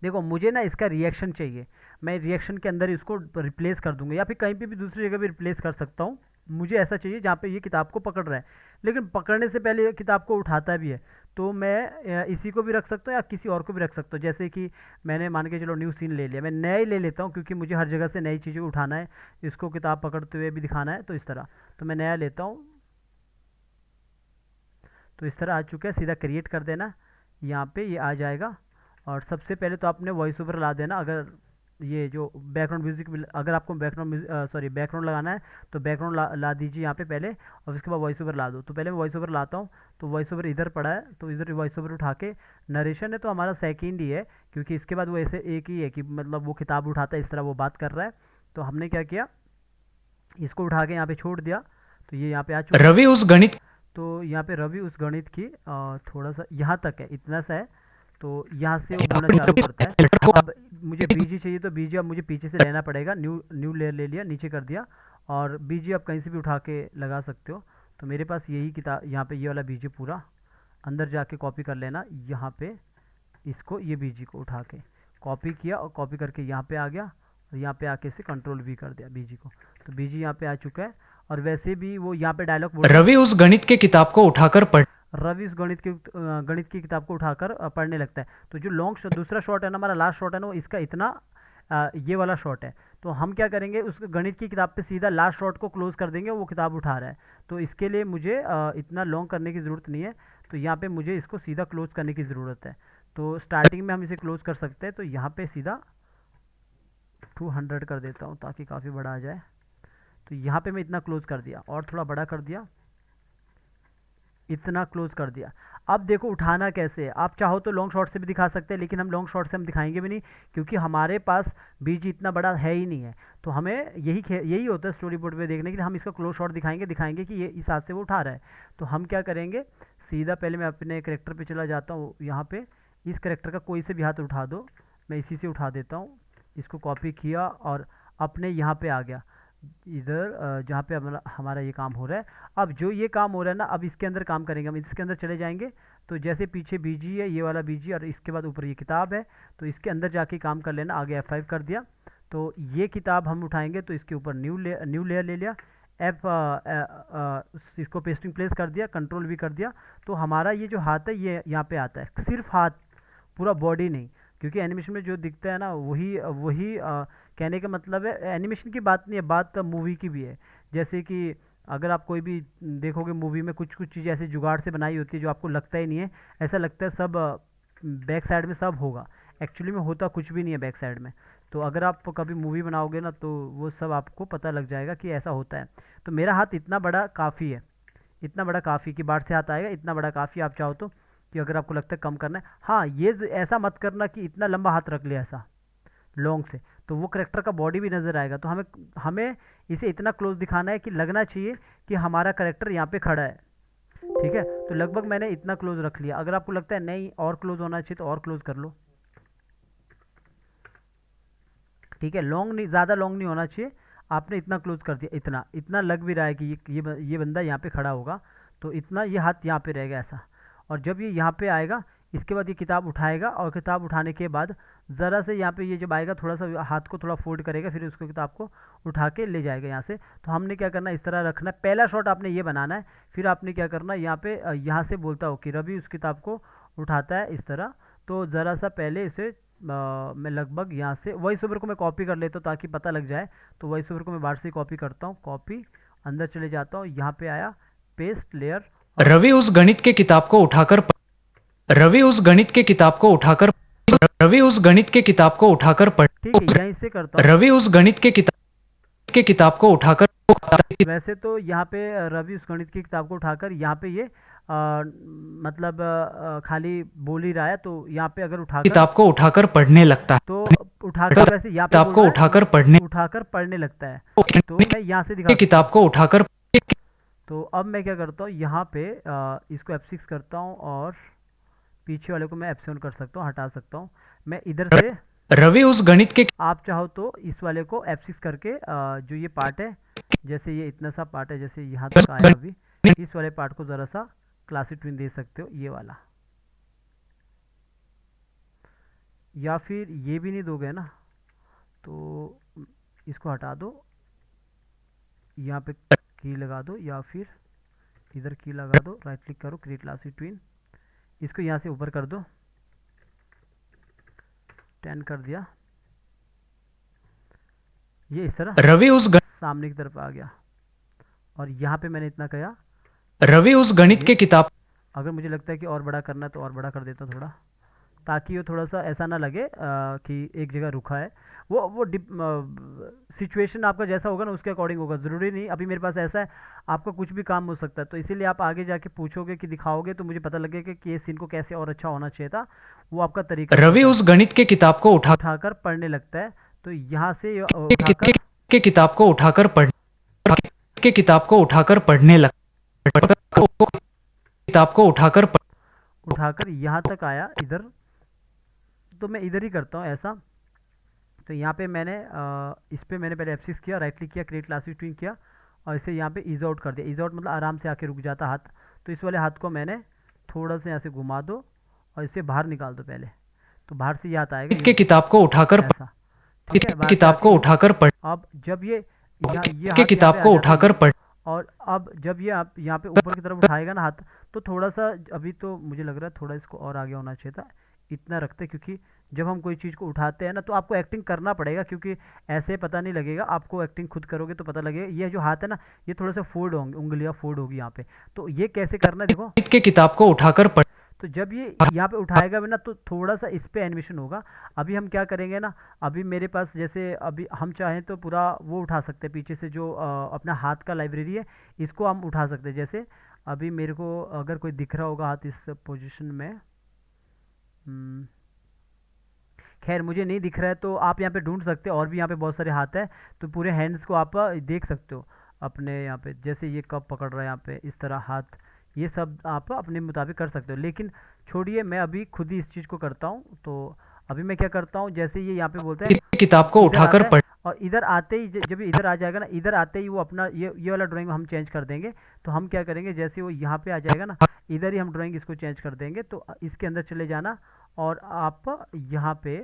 देखो, मुझे ना इसका रिएक्शन चाहिए, मैं रिएक्शन के अंदर इसको रिप्लेस कर दूंगा, या फिर कहीं पे भी दूसरी जगह भी रिप्लेस कर सकता हूँ। मुझे ऐसा चाहिए जहाँ पे ये किताब को पकड़ रहा है, लेकिन पकड़ने से पहले ये किताब को उठाता भी है। तो मैं इसी को भी रख सकता हूँ या किसी और को भी रख सकता हूँ। जैसे कि मैंने मान के चलो न्यू सीन ले लिया, मैं नया ही ले लेता हूँ, क्योंकि मुझे हर जगह से नई चीज़ें उठाना है, इसको किताब पकड़ते हुए भी दिखाना है, तो इस तरह। तो मैं नया लेता हूँ, तो इस तरह आ चुका है। सीधा क्रिएट कर देना, यहाँ पे ये आ जाएगा। और सबसे पहले तो आपने वॉइस ओवर ला देना। अगर ये जो बैकग्राउंड म्यूजिक, अगर आपको बैकग्राउंड लगाना है तो बैकग्राउंड ला दीजिए यहाँ पे पहले, और उसके बाद वॉइस ओवर ला दो। तो पहले मैं वॉइस ओवर लाता हूँ, तो वॉइस ओवर इधर पड़ा है, तो इधर वॉइस ओवर उठा के, नरेशन है तो हमारा सेकेंड ही है, क्योंकि इसके बाद वो ऐसे एक ही है कि मतलब वो किताब उठाता है, इस तरह वो बात कर रहा है। तो हमने क्या किया, इसको उठा के यहाँ पे छोड़ दिया, तो ये यहाँ पे आ चुका। रवि उस गणित तो यहाँ पे रवि उस गणित की थोड़ा सा यहाँ तक है, इतना सा है, तो यहाँ से वो होना चालू करता है। अब मुझे बीजी चाहिए, तो बीजी अब मुझे पीछे से लेना पड़ेगा। न्यू लेयर ले लिया, नीचे कर दिया, और बीजी आप कहीं से भी उठा के लगा सकते हो। तो मेरे पास यही किताब, यहाँ पे ये वाला बीजी पूरा अंदर जाके कॉपी कर लेना, यहाँ पे इसको, ये बीजी को उठा के कॉपी किया, और कॉपी करके यहाँ पे आ गया, और यहाँ पे आके से कंट्रोल V कर दिया बीजी को। तो बीजी यहाँ पे आ चुका है। और वैसे भी वो यहाँ पे डायलॉग बोल, रवि उस गणित के किताब को उठाकर रवि इस गणित की किताब को उठाकर पढ़ने लगता है। तो जो लॉन्ग दूसरा शॉट है ना, हमारा लास्ट शॉट है ना, वो इसका इतना ये वाला शॉट है। तो हम क्या करेंगे, उस गणित की किताब पे सीधा लास्ट शॉट को क्लोज कर देंगे, वो किताब उठा रहा है। तो इसके लिए मुझे इतना लॉन्ग करने की ज़रूरत नहीं है, तो यहाँ पे मुझे इसको सीधा क्लोज करने की ज़रूरत है। तो स्टार्टिंग में हम इसे क्लोज कर सकते हैं, तो यहाँ पे सीधा 200 कर देता हूँ, ताकि काफ़ी बड़ा आ जाए। तो यहाँ पे मैं इतना क्लोज कर दिया और थोड़ा बड़ा कर दिया, इतना क्लोज कर दिया। अब देखो उठाना कैसे है। आप चाहो तो लॉन्ग शॉट से भी दिखा सकते हैं, लेकिन हम लॉन्ग शॉट से हम दिखाएंगे भी नहीं, क्योंकि हमारे पास बीजी इतना बड़ा है ही नहीं है। तो हमें यही होता है स्टोरी बोर्ड पे देखने के लिए, हम इसका क्लोज शॉट दिखाएंगे कि ये इस हाथ से वो उठा रहा है। तो हम क्या करेंगे, सीधा पहले मैं अपने करेक्टर पे चला जाता हूँ। यहाँ पे इस करेक्टर का कोई से भी हाथ उठा दो, मैं इसी से उठा देता हूँ। इसको कॉपी किया और अपने यहाँ पे आ गया, इधर जहाँ पे हमारा ये काम हो रहा है। अब जो ये काम हो रहा है ना, अब इसके अंदर काम करेंगे हम। इसके अंदर चले जाएंगे तो जैसे पीछे बीजी है, ये वाला बीजी, और इसके बाद ऊपर ये किताब है, तो इसके अंदर जाके काम कर लेना। आगे F5 कर दिया, तो ये किताब हम उठाएंगे, तो इसके ऊपर न्यू लेयर ले लिया, इसको पेस्टिंग प्लेस कर दिया, कंट्रोल भी कर दिया। तो हमारा ये जो हाथ है ये यहाँ पे आता है, सिर्फ हाथ, पूरा बॉडी नहीं, क्योंकि एनिमेशन में जो दिखता है ना वही वही कहने का मतलब है, एनिमेशन की बात नहीं है, बात मूवी की भी है। जैसे कि अगर आप कोई भी देखोगे मूवी में, कुछ कुछ चीज़ें ऐसे जुगाड़ से बनाई होती है जो आपको लगता ही नहीं है, ऐसा लगता है सब बैक साइड में सब होगा, एक्चुअली में होता कुछ भी नहीं है बैक साइड में। तो अगर आप कभी मूवी बनाओगे ना, तो वो सब आपको पता लग जाएगा कि ऐसा होता है। तो मेरा हाथ इतना बड़ा काफ़ी है, इतना बड़ा काफ़ी कि बाहर से हाथ आएगा, इतना बड़ा काफ़ी। आप चाहो तो कि अगर आपको लगता है कम करना है, हाँ ये ऐसा मत करना कि इतना लंबा हाथ रख लिया ऐसा लॉन्ग से, तो वो करेक्टर का बॉडी भी नज़र आएगा। तो हमें इसे इतना क्लोज दिखाना है कि लगना चाहिए कि हमारा करेक्टर यहाँ पे खड़ा है, ठीक है। तो लगभग मैंने इतना क्लोज रख लिया। अगर आपको लगता है नहीं और क्लोज होना चाहिए तो और क्लोज कर लो, ठीक है। लॉन्ग नहीं, ज़्यादा लॉन्ग नहीं होना चाहिए। आपने इतना क्लोज कर दिया, इतना इतना लग भी रहा है कि ये बंदा यहाँ पे खड़ा होगा, तो इतना ये हाथ यहाँ पे रहेगा ऐसा। और जब ये यहाँ पे आएगा, इसके बाद ये किताब उठाएगा, और किताब उठाने के बाद ज़रा से यहाँ पे ये जब आएगा, थोड़ा सा हाथ को थोड़ा फोल्ड करेगा, फिर उसको किताब को उठा के ले जाएगा यहाँ से। तो हमने क्या करना है, इस तरह रखना है। पहला शॉट आपने ये बनाना है, फिर आपने क्या करना है, यहाँ पे यहाँ से बोलता हो कि रवि उस किताब को उठाता है इस तरह। तो ज़रा सा पहले इसे मैं लगभग यहाँ से वॉइस ओवर को मैं कॉपी कर लेता हूँ ताकि पता लग जाए। तो वॉइस ओवर को मैं बाहर से कॉपी करता हूँ, कॉपी, अंदर चले जाता हूँ, यहाँ पे आया पेस्ट लेयर। रवि उस गणित के किताब को उठाकर रवि उस गणित के किताब को उठाकर रवि उस गणित के किताब को उठाकर पढ़ ठीक है, यहीं से करता हूँ। रवि उस गणित के किताब को उठाकर वैसे तो यहाँ पे रवि उस गणित की किताब को उठाकर यहाँ पे ये मतलब खाली बोल ही रहा है, तो यहाँ पे अगर उठाकर किताब को उठाकर पढ़ने लगता है, तो उठाकर, वैसे यहाँ पे किताब को उठाकर पढ़ने लगता है। तो मैं यहाँ से दिखा, किताब को उठाकर तो अब मैं क्या करता हूँ, यहाँ पे इसको F6 करता हूँ और पीछे वाले को मैं F7 कर सकता हूँ, हटा सकता हूँ मैं इधर से। रवि उस गणित के आप चाहो तो इस वाले को F6 करके जो ये पार्ट है, जैसे ये इतना सा पार्ट है, जैसे यहाँ तक आया अभी, इस वाले पार्ट को ज़रा सा क्लासी ट्विन दे सकते हो, ये वाला। या फिर ये भी नहीं दोगे ना, तो इसको हटा दो, यहाँ पे की लगा दो, या फिर इधर की लगा दो, राइट क्लिक करो, क्रिएट क्लासी ट्विन, इसको यहाँ से ऊपर कर दो, 10 कर दिया। ये इस तरह रवि उस सामने की तरफ आ गया, और यहाँ पे मैंने इतना किया। रवि उस गणित के किताब अगर मुझे लगता है कि और बड़ा करना है तो और बड़ा कर देता थोड़ा, ताकि वो थोड़ा सा ऐसा ना लगे कि एक जगह रुका है। वो सिचुएशन आपका जैसा होगा ना उसके अकॉर्डिंग होगा, ज़रूरी नहीं अभी मेरे पास ऐसा है, आपका कुछ भी काम हो सकता है। तो इसीलिए आप आगे जाके पूछोगे कि दिखाओगे, तो मुझे पता लगेगा कि ये सीन को कैसे और अच्छा होना चाहिए था, वो आपका तरीका। रवि उस गणित के किताब को उठाकर पढ़ने लगता है, तो यहाँ से उठाकर के किताब को उठाकर पढ़ने लगता किताब को उठाकर यहाँ तक आया इधर, तो मैं इधर ही करता हूँ ऐसा। तो यहाँ पे मैंने इस पे मैंने पहले F6 किया, राइट क्लिक किया, क्रिएट क्लासी ट्विन किया, और इसे यहाँ पे ईज आउट कर दिया। ईज आउट मतलब आराम से आके रुक जाता हाथ। तो इस वाले हाथ को मैंने थोड़ा सा यहाँ से घुमा दो और इसे बाहर निकाल दो पहले, तो बाहर से ये हाथ आएगा के किताब को उठाकर ऐसा, ठीक है। किताब को उठाकर पढ़ अब जब ये के किताब को उठाकर पढ़ और अब जब ये आप यहाँ पे ऊपर की तरफ उठाएगा ना हाथ, तो थोड़ा सा, अभी तो मुझे लग रहा है थोड़ा इसको और आगे होना चाहिए था, इतना रखते, क्योंकि जब हम कोई चीज़ को उठाते हैं ना तो आपको एक्टिंग करना पड़ेगा, क्योंकि ऐसे पता नहीं लगेगा, आपको एक्टिंग खुद करोगे तो पता लगेगा। ये जो हाथ है ना, ये थोड़ा सा फोल्ड होंगे, उंगलियां फोल्ड होगी यहाँ पे, तो ये कैसे करना है देखो। के किताब को उठाकर पढ़ तो जब ये यहाँ पे उठाएगा भी ना तो थोड़ा सा इस पे एनिमेशन होगा। अभी हम क्या करेंगे ना, अभी मेरे पास जैसे अभी हम चाहें तो पूरा वो उठा सकते हैं, पीछे से जो अपना हाथ का लाइब्रेरी है इसको हम उठा सकते हैं। जैसे अभी मेरे को अगर कोई दिख रहा होगा हाथ इस पोजीशन में, खैर मुझे नहीं दिख रहा है तो आप यहाँ पे ढूंढ सकते हो, और भी यहाँ पे बहुत सारे हाथ है तो पूरे हैंड्स को आप देख सकते हो अपने यहाँ पे। जैसे ये कप पकड़ रहा है यहाँ पे, इस तरह हाथ, ये सब आप अपने मुताबिक कर सकते हो। लेकिन छोड़िए, मैं अभी खुद ही इस चीज़ को करता हूँ। तो अभी मैं क्या करता हूँ, जैसे ये यहाँ पे बोलते हैं किताब को इधर उठाकर आता है, और इधर आते ही जब ये इधर आ जाएगा ना, इधर आते ही वो अपना ये वाला ड्राइंग हम चेंज कर देंगे। तो हम क्या करेंगे, जैसे वो यहाँ पे आ जाएगा ना, इधर ही हम ड्राइंग इसको चेंज कर देंगे। तो इसके अंदर चले जाना और आप यहाँ पे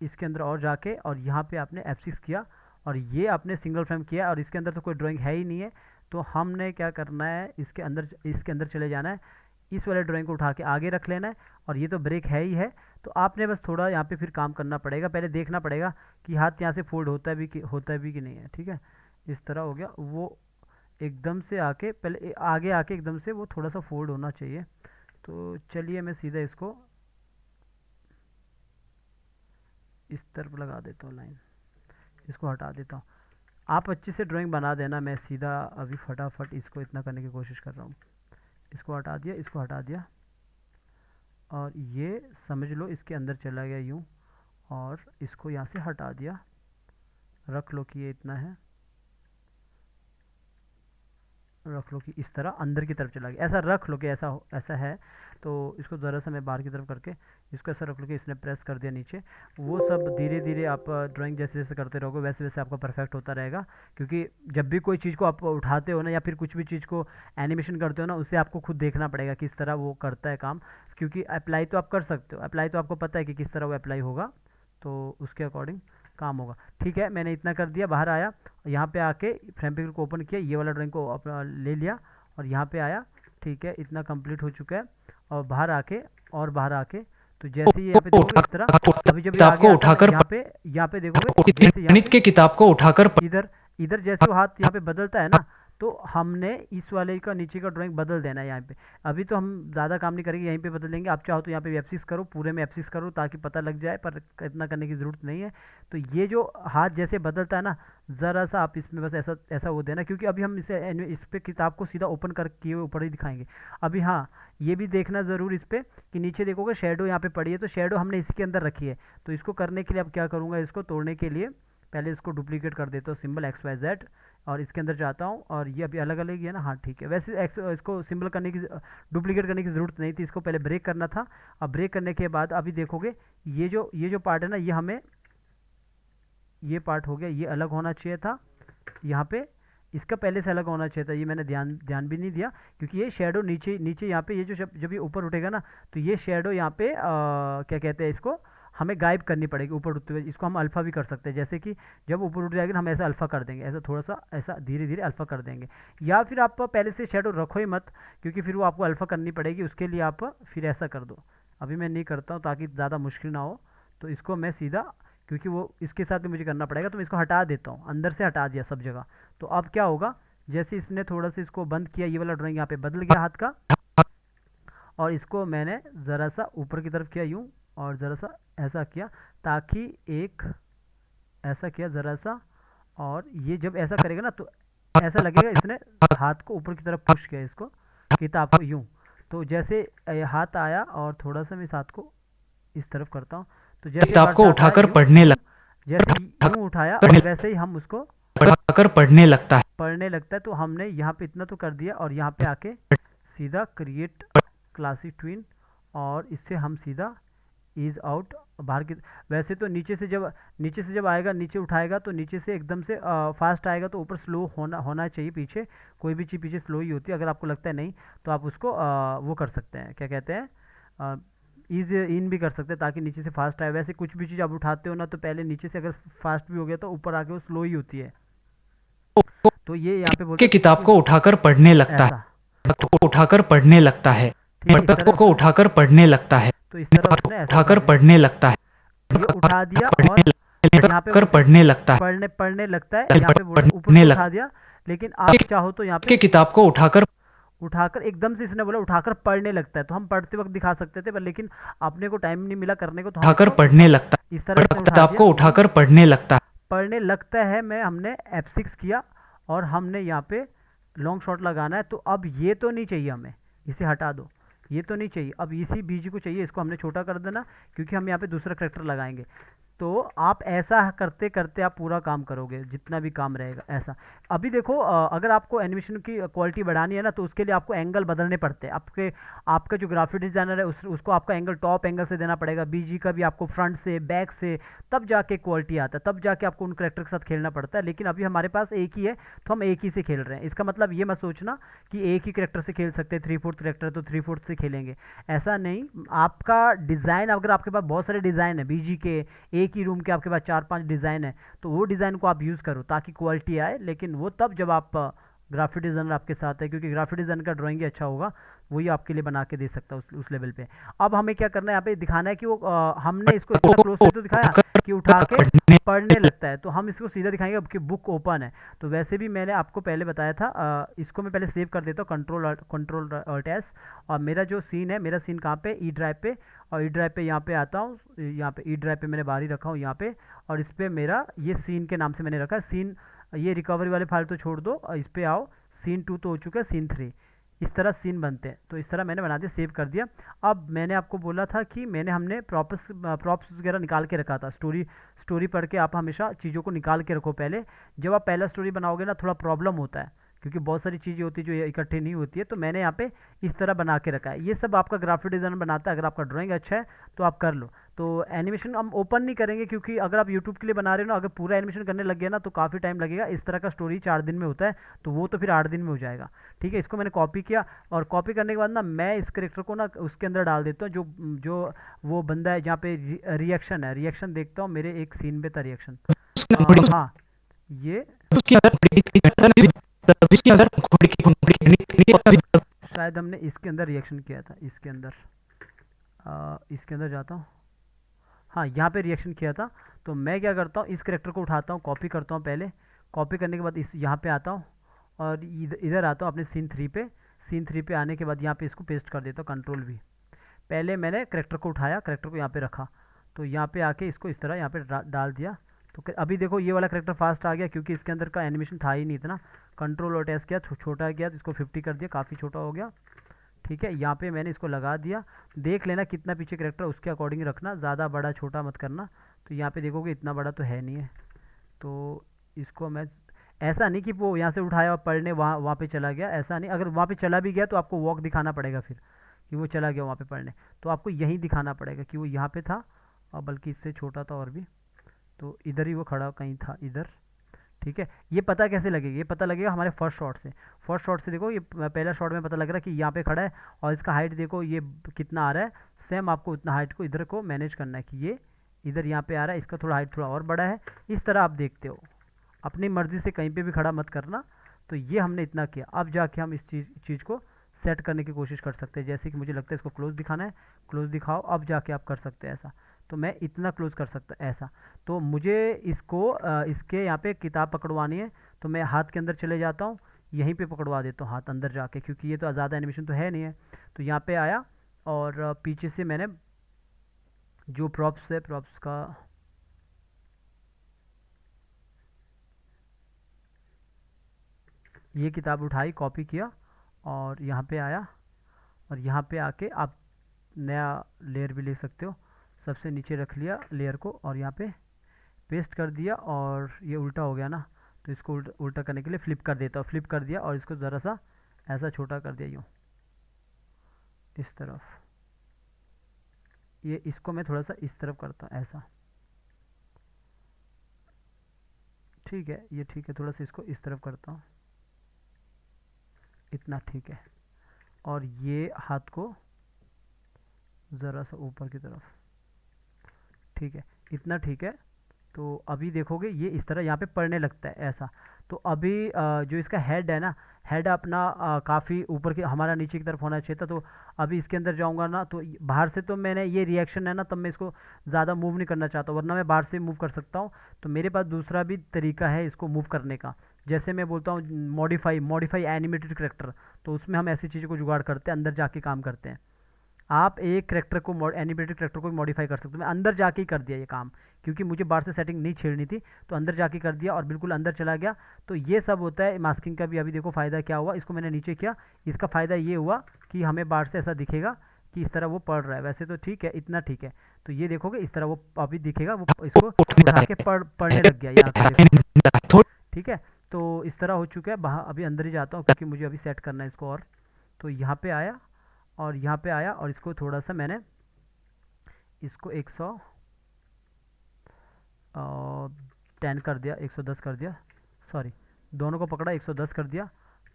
इसके अंदर और जाके, और यहाँ पे आपने F6 किया और ये आपने सिंगल फ्रेम किया, और इसके अंदर तो कोई ड्राइंग है ही नहीं है। तो हमने क्या करना है, इसके अंदर चले जाना है, इस वाले ड्राइंग को उठा के आगे रख लेना है, और ये तो ब्रेक है ही है। तो आपने बस थोड़ा यहाँ पे फिर काम करना पड़ेगा, पहले देखना पड़ेगा कि हाथ यहाँ से फोल्ड होता भी कि नहीं है। ठीक है, इस तरह हो गया। वो एकदम से आके पहले आगे आके एकदम से वो थोड़ा सा फोल्ड होना चाहिए। तो चलिए मैं सीधा इसको इस तरफ लगा देता हूँ लाइन, इसको हटा देता हूँ। आप अच्छे से ड्राइंग बना देना, मैं सीधा अभी फटाफट इसको इतना करने की कोशिश कर रहा हूँ। इसको हटा दिया, इसको हटा दिया, और ये समझ लो इसके अंदर चला गया यूँ, और इसको यहाँ से हटा दिया। रख लो कि ये इतना है, रख लो कि इस तरह अंदर की तरफ चला गया, ऐसा रख लो कि ऐसा है। तो इसको ज़रा सा मैं बाहर की तरफ करके इसको ऐसा रख लो कि इसने प्रेस कर दिया नीचे। वो सब धीरे धीरे आप ड्राइंग जैसे जैसे करते रहोगे वैसे वैसे आपका परफेक्ट होता रहेगा। क्योंकि जब भी कोई चीज़ को आप उठाते हो ना, या फिर कुछ भी चीज़ को एनिमेशन करते हो ना, उसे आपको खुद देखना पड़ेगा किस तरह वो करता है काम। क्योंकि अप्लाई तो आप कर सकते हो, अप्लाई तो आपको पता है कि किस तरह वो अप्लाई होगा, तो उसके अकॉर्डिंग काम होगा। ठीक है, मैंने इतना कर दिया, बाहर आया, यहाँ पे आके फ्रेम पिकर को ओपन किया, ये वाला ड्राइंग को अपना ले लिया और यहाँ पे आया। ठीक है, इतना कंप्लीट हो चुका है। और बाहर आके तो जैसे ही यहाँ पे देखोगे इस तरह, अभी जब किताब को उठाकर यहाँ पे देखोगे, जैसे गणित के किताब को उठाकर इधर इधर जैसे वो हाथ यहाँ पे बदलता है ना, तो हमने इस वाले का नीचे का ड्राइंग बदल देना है यहाँ पे। अभी तो हम ज़्यादा काम नहीं करेंगे, यहीं पे बदल देंगे। आप चाहो तो यहाँ पे F6 करो, पूरे में F6 करो ताकि पता लग जाए, पर इतना करने की ज़रूरत नहीं है। तो ये जो हाथ जैसे बदलता है ना, ज़रा सा आप इसमें बस ऐसा वो देना, क्योंकि अभी हम इस पर किताब को सीधा ओपन कर किए ऊपर ही दिखाएंगे। अभी हाँ, ये भी देखना ज़रूर इस पर कि नीचे देखोगे शेडो यहाँ पे पड़ी है, तो शेडो हमने इसके अंदर रखी है। तो इसको करने के लिए अब क्या करूँगा, इसको तोड़ने के लिए पहले इसको डुप्लीकेट कर देता हूँ, सिंबल XYZ, और इसके अंदर जाता हूँ, और ये अभी अलग अलग ही है ना। हाँ ठीक है, वैसे इसको सिंबल करने की डुप्लीकेट करने की ज़रूरत नहीं थी, इसको पहले ब्रेक करना था। अब ब्रेक करने के बाद अभी देखोगे ये जो पार्ट है ना, ये हमें ये पार्ट हो गया, ये अलग होना चाहिए था यहाँ पे, इसका पहले से अलग होना चाहिए था। ये मैंने ध्यान भी नहीं दिया, क्योंकि ये शेडो नीचे यहाँ पे, ये जो जब ये ऊपर उठेगा ना, तो ये शेडो यहाँ पे क्या कहते हैं, इसको हमें गायब करनी पड़ेगी ऊपर उठते हुए। इसको हम अल्फ़ा भी कर सकते हैं, जैसे कि जब ऊपर उठ जाएगी ना, हम ऐसा अल्फ़ा कर देंगे, ऐसा थोड़ा सा ऐसा धीरे धीरे अल्फ़ा कर देंगे। या फिर आप पहले से शेडो रखो ही मत, क्योंकि फिर वो आपको अल्फ़ा करनी पड़ेगी, उसके लिए आप फिर ऐसा कर दो। अभी मैं नहीं करता हूँ ताकि ज़्यादा मुश्किल ना हो। तो इसको मैं सीधा, क्योंकि वो इसके साथ भी मुझे करना पड़ेगा, तो मैं इसको हटा देता हूँ, अंदर से हटा दिया सब जगह। तो अब क्या होगा, जैसे इसने थोड़ा सा इसको बंद किया, ये वाला ड्राइंग यहाँ पे बदल गया हाथ का, और इसको मैंने ज़रा सा ऊपर की तरफ किया यूँ, और ज़रा सा ऐसा किया, ताकि एक ऐसा किया ज़रा सा, और ये जब ऐसा करेगा ना तो ऐसा लगेगा इसने हाथ को ऊपर की तरफ पुश किया, इसको किताब को यूँ। तो जैसे हाथ आया और थोड़ा सा मैं इस हाथ को इस तरफ करता हूँ, तो जैसे किताब को उठाकर पढ़ने जैसे यूँ उठाया और वैसे ही हम उसको पढ़ने लगता है। तो हमने यहाँ पे इतना तो कर दिया, और यहाँ पे आके सीधा क्रिएट क्लासिक ट्विन, और इससे हम सीधा इज आउट बाहर की। वैसे तो नीचे से जब आएगा, नीचे उठाएगा तो नीचे से एकदम से फास्ट आएगा, तो ऊपर स्लो होना चाहिए। पीछे कोई भी चीज़ पीछे स्लो ही होती है। अगर आपको लगता है नहीं, तो आप उसको वो कर सकते हैं, क्या कहते हैं, ईज इन भी कर सकते हैं, ताकि नीचे से फास्ट आए। वैसे कुछ भी चीज़ आप उठाते हो ना, तो पहले नीचे से अगर फास्ट भी हो गया तो ऊपर आके वो स्लो ही होती है। तो ये यहाँ पे बोलते है किताब को उठाकर पढ़ने लगता है, उठाकर पढ़ने लगता है, को उठाकर पढ़ने लगता है, तो इस तरह उसने ऐसा उठाकर पढ़ने लगता है, ये उठा दिया, और यहाँ पे पढ़ने लगता है, पढ़ने लगता है, यहाँ पे ऊपर उठा दिया। लेकिन आप चाहो तो यहाँ पे किताब को उठाकर उठाकर एकदम से इसने बोला उठाकर पढ़ने लगता है, तो हम पढ़ते वक्त दिखा सकते थे, पर लेकिन अपने को टाइम नहीं मिला करने को, तो हम उठाकर इसको पढ़ने लगता इस तरह से है, उठा किताब दिया। को उठाकर पढ़ने लगता है। पढ़ने लगता है में हमने F6 किया और हमने यहाँ पे लॉन्ग शॉट लगाना है। तो अब ये तो नहीं चाहिए हमें, इसे हटा दो, ये तो नहीं चाहिए, अब इसी बीजी को चाहिए, इसको हमने छोटा कर देना क्योंकि हम यहाँ पे दूसरा करेक्टर लगाएंगे। तो आप ऐसा करते करते आप पूरा काम करोगे, जितना भी काम रहेगा ऐसा। अभी देखो अगर आपको एनिमेशन की क्वालिटी बढ़ानी है ना, तो उसके लिए आपको एंगल बदलने पड़ते हैं। आपका जो ग्राफिक डिज़ाइनर है उसको आपका एंगल टॉप एंगल से देना पड़ेगा, बीजी का भी आपको फ्रंट से बैक से, तब जाके क्वालिटी आता है, तब जाके आपको उन करेक्टर के साथ खेलना पड़ता है। लेकिन अभी हमारे पास एक ही है तो हम एक ही से खेल रहे हैं। इसका मतलब ये मत सोचना कि एक ही करेक्टर से खेल सकते हैं, 3/4 करेक्टर तो 3/4 से खेलेंगे, ऐसा नहीं। आपका डिज़ाइन, अगर आपके पास बहुत सारे डिज़ाइन है बीजी के, एक ही रूम के आपके पास 4-5 डिज़ाइन है, तो वो डिज़ाइन को आप यूज़ करो ताकि क्वालिटी आए। लेकिन वो तब जब आप ग्राफिक डिज़ाइनर आपके साथ है, क्योंकि ग्राफिक डिज़ाइनर का ड्राइंग ही अच्छा होगा, वही आपके लिए बना के दे सकता है उस लेवल पे। अब हमें क्या करना है, यहाँ पे दिखाना है कि वो हमने इसको इतना क्लोज से तो दिखाया कि उठा के पढ़ने लगता है, तो हम इसको सीधा दिखाएंगे अब कि बुक ओपन है। तो वैसे भी मैंने आपको पहले बताया था, इसको मैं पहले सेव कर देता हूँ, कंट्रोल एस। और मेरा जो सीन है, मेरा सीन कहाँ पे, ई ड्राइव पे, और ई ड्राइव पे यहाँ पे आता हूँ, यहाँ पे ई ड्राइव पे मैंने बाहर ही रखा हूँ यहाँ पे, और इस पर मेरा ये सीन के नाम से मैंने रखा है सीन। ये रिकवरी वाले फाइल तो छोड़ दो और इस पर आओ, सीन 2 तो हो चुका है, सीन 3 इस तरह सीन बनते हैं। तो इस तरह मैंने बना दिया, सेव कर दिया। अब मैंने आपको बोला था कि हमने प्रॉप्स वगैरह निकाल के रखा था। स्टोरी पढ़ के आप हमेशा चीज़ों को निकाल के रखो पहले। जब आप पहला स्टोरी बनाओगे ना, थोड़ा प्रॉब्लम होता है क्योंकि बहुत सारी चीज़ें होती है जो इकट्ठी नहीं होती है। तो मैंने यहाँ पे इस तरह बना के रखा है। ये सब आपका ग्राफिक डिज़ाइन बनाता है। अगर आपका ड्राइंग अच्छा है तो आप कर लो। तो एनिमेशन हम ओपन नहीं करेंगे क्योंकि अगर आप यूट्यूब के लिए बना रहे हो ना, अगर पूरा एनिमेशन करने लग गया ना तो काफ़ी टाइम लगेगा। इस तरह का स्टोरी 4 दिन में होता है, तो वो तो फिर 8 दिन में हो जाएगा। ठीक है, इसको मैंने कॉपी किया और कॉपी करने के बाद ना मैं इस करेक्टर को ना उसके अंदर डाल देता हूँ, जो जो वो बंदा है जहाँ पे रिएक्शन है, रिएक्शन देखता हूँ। मेरे एक सीन पे था रिएक्शन। हाँ, ये शायद हमने इसके अंदर रिएक्शन किया था, इसके अंदर जाता हूँ। हाँ, यहाँ पे रिएक्शन किया था। तो मैं क्या करता हूँ, इस करेक्टर को उठाता हूँ, कॉपी करता हूँ पहले। कॉपी करने के बाद इस यहाँ पे आता हूँ और इधर आता हूँ अपने सीन 3 पे। सीन 3 पे आने के बाद यहाँ पे इसको पेस्ट कर देता हूँ, कंट्रोल V। पहले मैंने करेक्टर को उठाया, करेक्टर को यहाँ पे रखा, तो यहाँ पे आके इसको इस तरह यहाँ पे डाल दिया। तो अभी देखो ये वाला करेक्टर फास्ट आ गया क्योंकि इसके अंदर का एनिमेशन था ही नहीं इतना। कंट्रोल और टेस्ट किया, छोटा किया तो इसको 50 कर दिया, काफ़ी छोटा हो गया। ठीक है, यहाँ पे मैंने इसको लगा दिया। देख लेना कितना पीछे करेक्टर, उसके अकॉर्डिंग रखना, ज़्यादा बड़ा छोटा मत करना। तो यहाँ पे देखोगे इतना बड़ा तो है नहीं है। तो इसको मैं ऐसा नहीं कि वो यहाँ से उठाया और पढ़ने वहाँ पे चला गया, ऐसा नहीं। अगर वहाँ पे चला भी गया तो आपको वॉक दिखाना पड़ेगा फिर कि वो चला गया वहाँ पे पढ़ने। तो आपको यहीं दिखाना पड़ेगा कि वो यहाँ पे था, और बल्कि इससे छोटा था और भी। तो इधर ही वो खड़ा कहीं था, इधर। ठीक है, ये पता कैसे लगेगा, ये पता लगेगा हमारे फर्स्ट शॉट से। फर्स्ट शॉट से देखो, ये पहला शॉट में पता लग रहा है कि यहाँ पे खड़ा है, और इसका हाइट देखो ये कितना आ रहा है। सेम आपको उतना हाइट को इधर को मैनेज करना है कि ये इधर यहाँ पे आ रहा है, इसका थोड़ा हाइट थोड़ा और बड़ा है। इस तरह आप देखते हो, अपनी मर्ज़ी से कहीं पे भी खड़ा मत करना। तो ये हमने इतना किया। अब जाके हम इस चीज़ को सेट करने की कोशिश कर सकते हैं। जैसे कि मुझे लगता है इसको क्लोज दिखाना है, क्लोज दिखाओ, अब जाके आप कर सकते हैं ऐसा। तो मैं इतना क्लोज कर सकता ऐसा। तो मुझे इसको इसके यहाँ पे किताब पकड़वानी है, तो मैं हाथ के अंदर चले जाता हूँ, यहीं पे पकड़वा देता हूँ हाथ अंदर जाके, क्योंकि ये तो ज़्यादा एनिमेशन तो है नहीं है। तो यहाँ पे आया और पीछे से मैंने जो प्रॉप्स है, प्रॉप्स का ये किताब उठाई, कॉपी किया और यहाँ पे आया, और यहाँ पे आके आप नया लेयर भी ले सकते हो। सबसे नीचे रख लिया लेयर को और यहाँ पे पेस्ट कर दिया, और ये उल्टा हो गया ना, तो इसको उल्टा करने के लिए फ्लिप कर देता हूँ। फ्लिप कर दिया और इसको ज़रा सा ऐसा छोटा कर दिया, यूँ इस तरफ। ये इसको मैं थोड़ा सा इस तरफ करता हूँ ऐसा। ठीक है, ये ठीक है, थोड़ा सा इसको इस तरफ करता हूँ, इतना ठीक है। और ये हाथ को ज़रा सा ऊपर की तरफ, ठीक है, इतना ठीक है। तो अभी देखोगे ये इस तरह यहाँ पे पढ़ने लगता है ऐसा। तो अभी जो इसका हेड है ना, हेड अपना काफ़ी ऊपर की, हमारा नीचे की तरफ होना चाहिए था। तो अभी इसके अंदर जाऊँगा ना, तो बाहर से तो मैंने ये रिएक्शन है ना, तब मैं इसको ज़्यादा मूव नहीं करना चाहता, वरना मैं बाहर से मूव कर सकता हूँ। तो मेरे पास दूसरा भी तरीका है इसको मूव करने का। जैसे मैं बोलता हूँ मॉडिफाई एनिमेटेड करेक्टर, तो उसमें हम ऐसी चीज़ों को जुगाड़ करते हैं, अंदर जाके काम करते हैं। आप एक करेक्टर को एनिमेटेड करेक्टर को मॉडिफाई कर सकते हो। मैं अंदर जाके ही कर दिया ये काम, क्योंकि मुझे बाहर से सेटिंग नहीं छेड़नी थी, तो अंदर जाके कर दिया और बिल्कुल अंदर चला गया। तो ये सब होता है मास्किंग का भी। अभी देखो फ़ायदा क्या हुआ, इसको मैंने नीचे किया, इसका फ़ायदा ये हुआ कि हमें बाहर से ऐसा दिखेगा कि इस तरह वो पढ़ रहा है। वैसे तो ठीक है, इतना ठीक है। तो ये देखोगे इस तरह वो अभी दिखेगा, वो इसको उठा के पढ़ने लग गया यहाँ से, देखो। ठीक है, तो इस तरह हो चुका है। बाहर अभी अंदर ही जाता हूँ, क्योंकि मुझे अभी सेट करना है इसको। और तो यहाँ पे आया और यहाँ पे आया और इसको थोड़ा सा मैंने इसको 110 कर दिया, 110 कर दिया, सॉरी दोनों को पकड़ा, 110 कर दिया।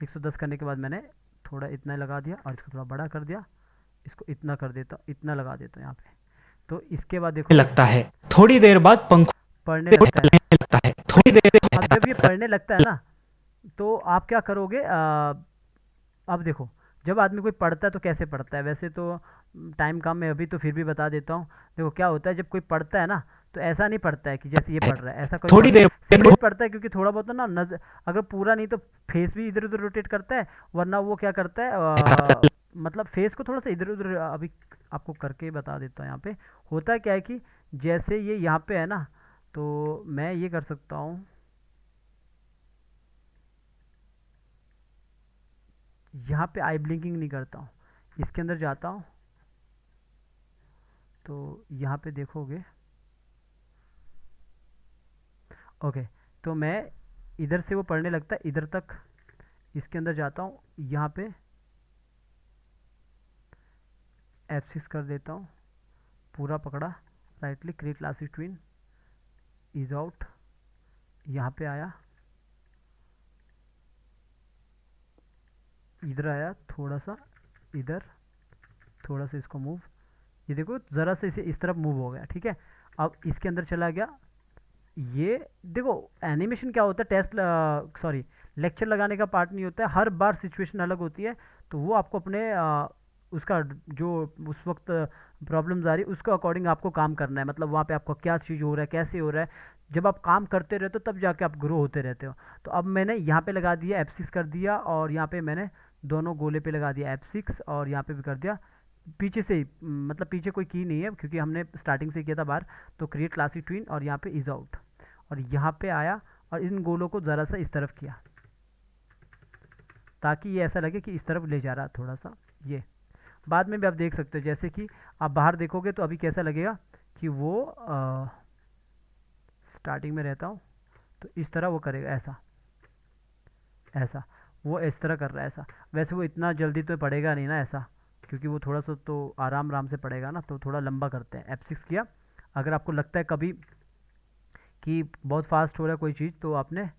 110 करने के बाद मैंने थोड़ा इतना लगा दिया और इसको थोड़ा बड़ा कर दिया, इसको इतना कर देता, इतना लगा देता यहाँ पे। तो इसके बाद देखो लगता है थोड़ी देर बाद पंख पढ़ने लगता है। लगता है थोड़ी देर अब जब ये पढ़ने लगता है ना, तो आप क्या करोगे, अब देखो जब आदमी कोई पढ़ता है तो कैसे पढ़ता है। वैसे तो टाइम कम है अभी, तो फिर भी बता देता हूँ। देखो क्या होता है, जब कोई पढ़ता है ना, तो ऐसा नहीं पढ़ता है कि जैसे ये पढ़ रहा है, ऐसा कोई थोड़ी देर सीरियस पढ़ता है, क्योंकि थोड़ा बहुत ना नजर, अगर पूरा नहीं तो फेस भी इधर उधर रोटेट करता है। वरना वो क्या करता है, मतलब फेस को थोड़ा सा इधर उधर, अभी आपको करके बता देता हूँ। यहाँ पे होता क्या है कि जैसे ये यहाँ पे है ना, तो मैं ये कर सकता हूँ, यहाँ पे आई ब्लिंकिंग नहीं करता हूँ, इसके अंदर जाता हूँ, तो यहाँ पे देखोगे, ओके। तो मैं इधर से वो पढ़ने लगता है इधर तक, इसके अंदर जाता हूँ, यहाँ पे F6 कर देता हूँ, पूरा पकड़ा, right click, create classes twin, is out, यहाँ पे आया, इधर आया, थोड़ा सा इधर, थोड़ा सा इसको मूव, ये देखो ज़रा से इसे इस तरफ मूव हो गया। ठीक है, अब इसके अंदर चला गया। ये देखो एनिमेशन क्या होता है, टेस्ट सॉरी लेक्चर लगाने का पार्ट नहीं होता है। हर बार सिचुएशन अलग होती है, तो वो आपको अपने उसका जो उस वक्त प्रॉब्लम्स आ रही है उसके अकॉर्डिंग आपको काम करना है। मतलब वहाँ पे आपको क्या चीज़ हो रहा है, कैसे हो रहा है, जब आप काम करते रहते हो तब जाके आप ग्रो होते रहते हो। तो अब मैंने यहाँ पे लगा दिया F6 कर दिया, और यहाँ पे मैंने दोनों गोले पे लगा दिया F6, और यहाँ पे भी कर दिया पीछे से ही, मतलब पीछे कोई की नहीं है क्योंकि हमने स्टार्टिंग से किया था बाहर। तो क्रिएट क्लासिक ट्विन और यहाँ पे इज आउट, और यहाँ पे आया और इन गोलों को ज़रा सा इस तरफ किया, ताकि ये ऐसा लगे कि इस तरफ ले जा रहा है थोड़ा सा। ये बाद में भी आप देख सकते हो, जैसे कि आप बाहर देखोगे तो अभी कैसा लगेगा कि वो स्टार्टिंग में रहता हूँ तो इस तरह वो करेगा, ऐसा ऐसा वो इस तरह कर रहा है ऐसा। वैसे वो इतना जल्दी तो पड़ेगा नहीं ना ऐसा, क्योंकि वो थोड़ा सा तो आराम आराम से पड़ेगा ना, तो थोड़ा लंबा करते हैं। F6 किया। अगर आपको लगता है कभी कि बहुत फास्ट हो रहा है कोई चीज़, तो आपने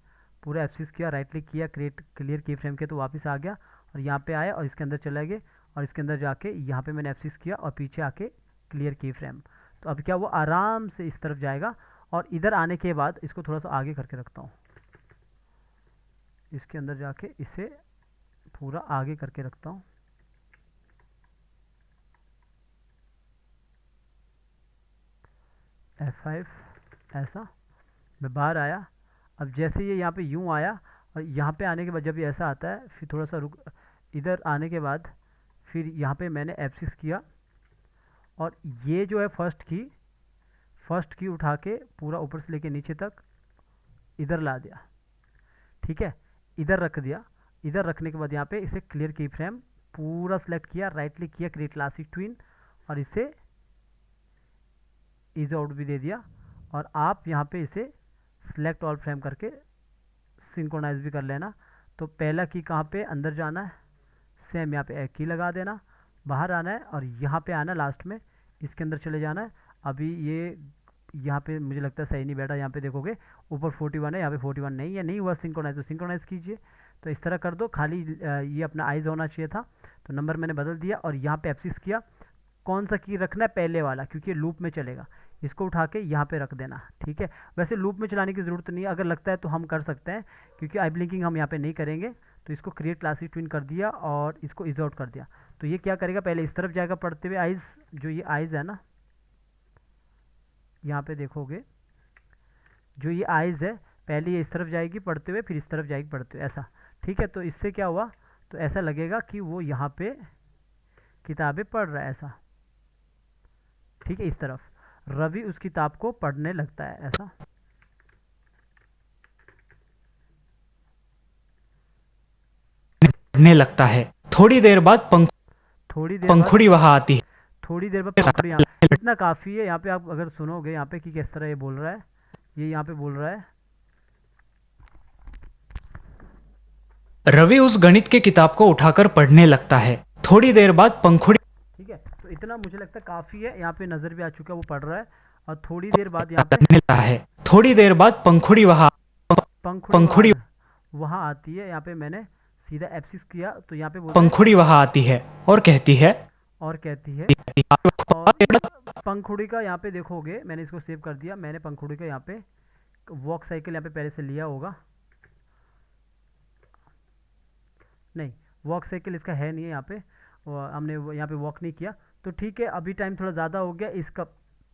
पूरा F6 किया, राइट क्लिक किया, क्रिएट क्लियर की फ्रेम किया, तो वापस आ गया और यहाँ पे आया और इसके अंदर चला गए, और इसके अंदर जाके यहाँ पे मैंने F6 किया और पीछे आके क्लियर की फ्रेम। तो अब क्या वो आराम से इस तरफ जाएगा, और इधर आने के बाद इसको थोड़ा सा आगे करके रखता हूँ, इसके अंदर जाके इसे पूरा आगे करके रखता हूँ। F5 ऐसा, मैं बाहर आया। अब जैसे ये यहाँ पे यूँ आया, और यहाँ पे आने के बाद जब ये ऐसा आता है, फिर थोड़ा सा रुक, इधर आने के बाद फिर यहाँ पे मैंने F6 किया, और ये जो है फर्स्ट की उठा के पूरा ऊपर से लेके नीचे तक इधर ला दिया। ठीक है, इधर रख दिया। इधर रखने के बाद यहाँ पे इसे क्लियर की फ्रेम पूरा सेलेक्ट किया, राइट क्लिक किया, क्रिएट क्लासिक ट्विन, और इसे इज आउट भी दे दिया। और आप यहाँ पे इसे सिलेक्ट ऑल फ्रेम करके सिंक्रोनाइज भी कर लेना। तो पहला की कहाँ पे अंदर जाना है, सेम यहाँ पे एक की लगा देना, बाहर आना है और यहाँ पे आना लास्ट में, इसके अंदर चले जाना है। अभी ये यहाँ पे मुझे लगता है सही नहीं बैठा, यहाँ पे देखोगे ऊपर 41 है, यहाँ पे 41 नहीं है, नहीं हुआ सिंक्रोनाइज, तो सिंक्रोनाइज कीजिए। तो इस तरह कर दो, खाली ये अपना आइज होना चाहिए था, तो नंबर मैंने बदल दिया। और यहाँ पे F6 किया, कौन सा की रखना है, पहले वाला, क्योंकि लूप में चलेगा, इसको उठा के यहाँ पे रख देना। ठीक है, वैसे लूप में चलाने की ज़रूरत नहीं है, अगर लगता है तो हम कर सकते हैं, क्योंकि आई ब्लिंकिंग हम यहाँ पे नहीं करेंगे। तो इसको क्रिएट क्लासिक ट्विन कर दिया और इसको इज आउट कर दिया। तो ये क्या करेगा, पहले इस तरफ जाएगा पढ़ते हुए, आइज़ जो ये आइज़ है ना, यहाँ पे देखोगे जो ये आइज़ है, पहले ये इस तरफ जाएगी पढ़ते हुए, फिर इस तरफ जाएगी पढ़ते हुए, ऐसा। ठीक है, तो इससे क्या हुआ, तो ऐसा लगेगा कि वो यहाँ पे किताबें पढ़ रहा है, ऐसा। ठीक है, इस तरफ रवि उस किताब को पढ़ने लगता है, ऐसा। पढ़ने लगता है। थोड़ी देर बाद थोड़ी देर बाद पंखुड़ी वहां आती है। थोड़ी देर बाद पंखुड़ी यहाँ, इतना काफ़ी है। यहाँ पे आप अगर सुनोगे यहाँ पे कि किस तरह ये बोल रहा है, ये यहाँ पे बोल रहा है, रवि उस गणित की किताब को उठाकर पढ़ने लगता है। थोड़ी देर बाद पंखुड़ी ठीक है। तो इतना मुझे लगता है काफ़ी है। यहाँ पे नज़र भी आ चुका है, वो पढ़ रहा है। और थोड़ी देर बाद यहाँ पे पढ़ने लगता है। थोड़ी देर बाद पंखुड़ी पंखुड़ी वहाँ आती है। यहाँ पे मैंने सीधा एप्सिस किया, तो यहाँ पे बोलते हैं पंखुड़ी वहां आती है और कहती है। और पंखुड़ी का यहाँ पे देखोगे, मैंने इसको सेव कर दिया। मैंने पंखुड़ी का यहाँ पे वॉक साइकिल यहाँ पे पहले से लिया होगा, नहीं वॉक साइकिल इसका है नहीं है यहाँ पे, हमने यहाँ पे वॉक नहीं किया। तो ठीक है, अभी टाइम थोड़ा ज़्यादा हो गया, इसका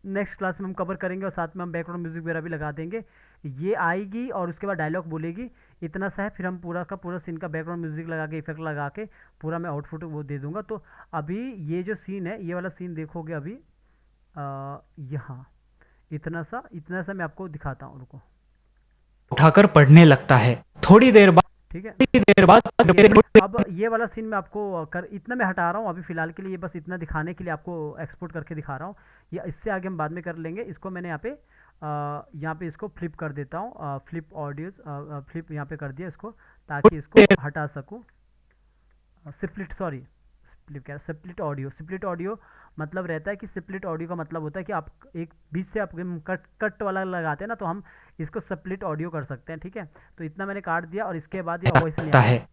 नेक्स्ट क्लास में हम कवर करेंगे और साथ में हम बैकग्राउंड म्यूजिक वगैरह भी लगा देंगे। ये आएगी और उसके बाद डायलॉग बोलेगी, इतना सा है। फिर हम पूरा का पूरा सीन का बैकग्राउंड म्यूजिक लगा के, इफेक्ट लगा के पूरा मैं आउटपुट वो दे दूंगा। तो अभी ये जो सीन है, ये वाला सीन देखोगे अभी यहाँ इतना सा मैं आपको दिखाता हूँ, रुको। उठाकर पढ़ने लगता है। थोड़ी देर बाद ठीक है, देर बाद अब ये वाला सीन मैं आपको इतना मैं हटा रहा हूँ अभी फ़िलहाल के लिए, बस इतना दिखाने के लिए आपको एक्सपोर्ट करके दिखा रहा हूँ। या इससे आगे हम बाद में कर लेंगे। इसको मैंने यहाँ पे इसको फ्लिप कर देता हूँ, फ्लिप ऑडियो फ्लिप यहाँ पे कर दिया इसको, ताकि इसको हटा सकूँ। स्प्लिट ऑडियो मतलब रहता है कि स्प्लिट ऑडियो का मतलब होता है कि आप एक बीच से आप कट वाला लगाते हैं ना, तो हम इसको स्प्लिट ऑडियो कर सकते हैं। ठीक है, तो इतना मैंने काट दिया और इसके बाद ये वॉइस लगता है।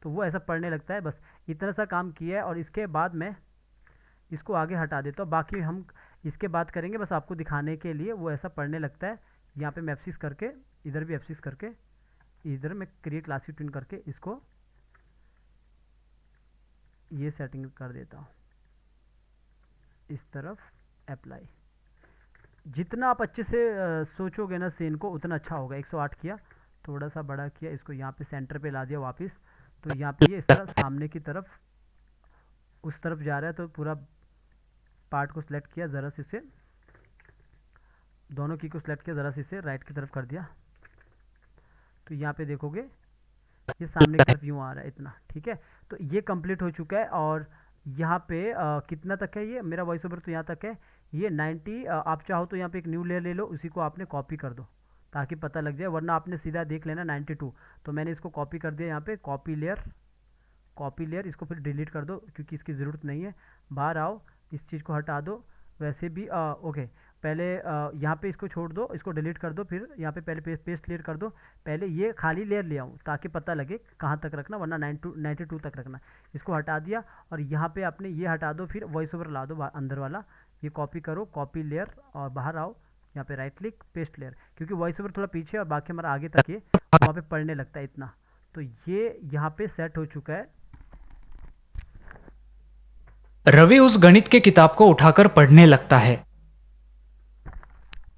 तो वो ऐसा पढ़ने लगता है। बस इतना सा काम किया है और इसके बाद मैं इसको आगे हटा देता हूँ, बाकी हम इसके बाद करेंगे, बस आपको दिखाने के लिए। वो ऐसा पढ़ने लगता है। यहाँ पे मैं एप्सिस करके, इधर भी एप्सिस करके, इधर मैं क्रिएट क्लासिक ट्यून करके इसको ये सेटिंग कर देता हूँ, इस तरफ अप्लाई। जितना आप अच्छे से सोचोगे ना सीन को, उतना अच्छा होगा। 108 किया, थोड़ा सा बड़ा किया, इसको यहाँ पे सेंटर पे ला दिया वापस। तो यहाँ पे ये इस तरह सामने की तरफ उस तरफ जा रहा है, तो पूरा पार्ट को सिलेक्ट किया, ज़रा से इसे दोनों की को सिलेक्ट किया, ज़रा से इसे राइट की तरफ कर दिया। तो यहाँ पे देखोगे ये सामने की तरफ यूँ आ रहा है इतना। ठीक है, तो ये कंप्लीट हो चुका है। और यहाँ पे कितना तक है ये मेरा वॉइस ओवर, तो यहाँ तक है ये 90। आप चाहो तो यहाँ पे एक न्यू लेयर ले लो, उसी को आपने कॉपी कर दो ताकि पता लग जाए, वरना आपने सीधा देख लेना 92। तो मैंने इसको कॉपी कर दिया, यहाँ पे कॉपी लेयर, इसको फिर डिलीट कर दो क्योंकि इसकी ज़रूरत नहीं है। बाहर आओ, इस चीज़ को हटा दो। वैसे भी ओके, पहले यहाँ पे इसको छोड़ दो, इसको डिलीट कर दो, फिर यहाँ पे पहले पेस्ट लेयर कर दो। पहले ये खाली लेयर ले आऊँ ताकि पता लगे कहाँ तक रखना, वरना 92 तक रखना। इसको हटा दिया और यहाँ पे आपने ये हटा दो, फिर वॉइस ओवर ला दो अंदर वाला। ये कॉपी करो, कॉपी लेयर, और बाहर आओ, यहाँ पे राइट क्लिक, पेस्ट लेयर। क्योंकि वॉइस ओवर थोड़ा पीछे और बाकी हमारा आगे तक ये वहाँ पे पढ़ने लगता है इतना। तो ये यहाँ पे सेट हो चुका है। रवि उस गणित के किताब को उठाकर पढ़ने लगता है।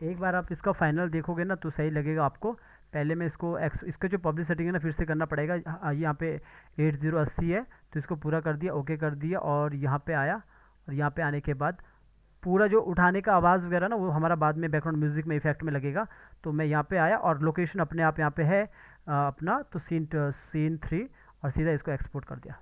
एक बार आप इसका फाइनल देखोगे ना तो सही लगेगा आपको। पहले मैं इसका जो पब्लिक सेटिंग है ना फिर से करना पड़ेगा। यहाँ पे 8080 है, तो इसको पूरा कर दिया, ओके कर दिया, और यहाँ पे आया। और यहाँ पे आने के बाद पूरा जो उठाने का आवाज़ वगैरह ना वो हमारा बाद में बैकग्राउंड म्यूजिक में इफेक्ट में लगेगा। तो मैं यहाँ पे आया और लोकेशन अपने आप यहाँ पे है अपना, तो सीन 3, और सीधा इसको एक्सपोर्ट कर दिया।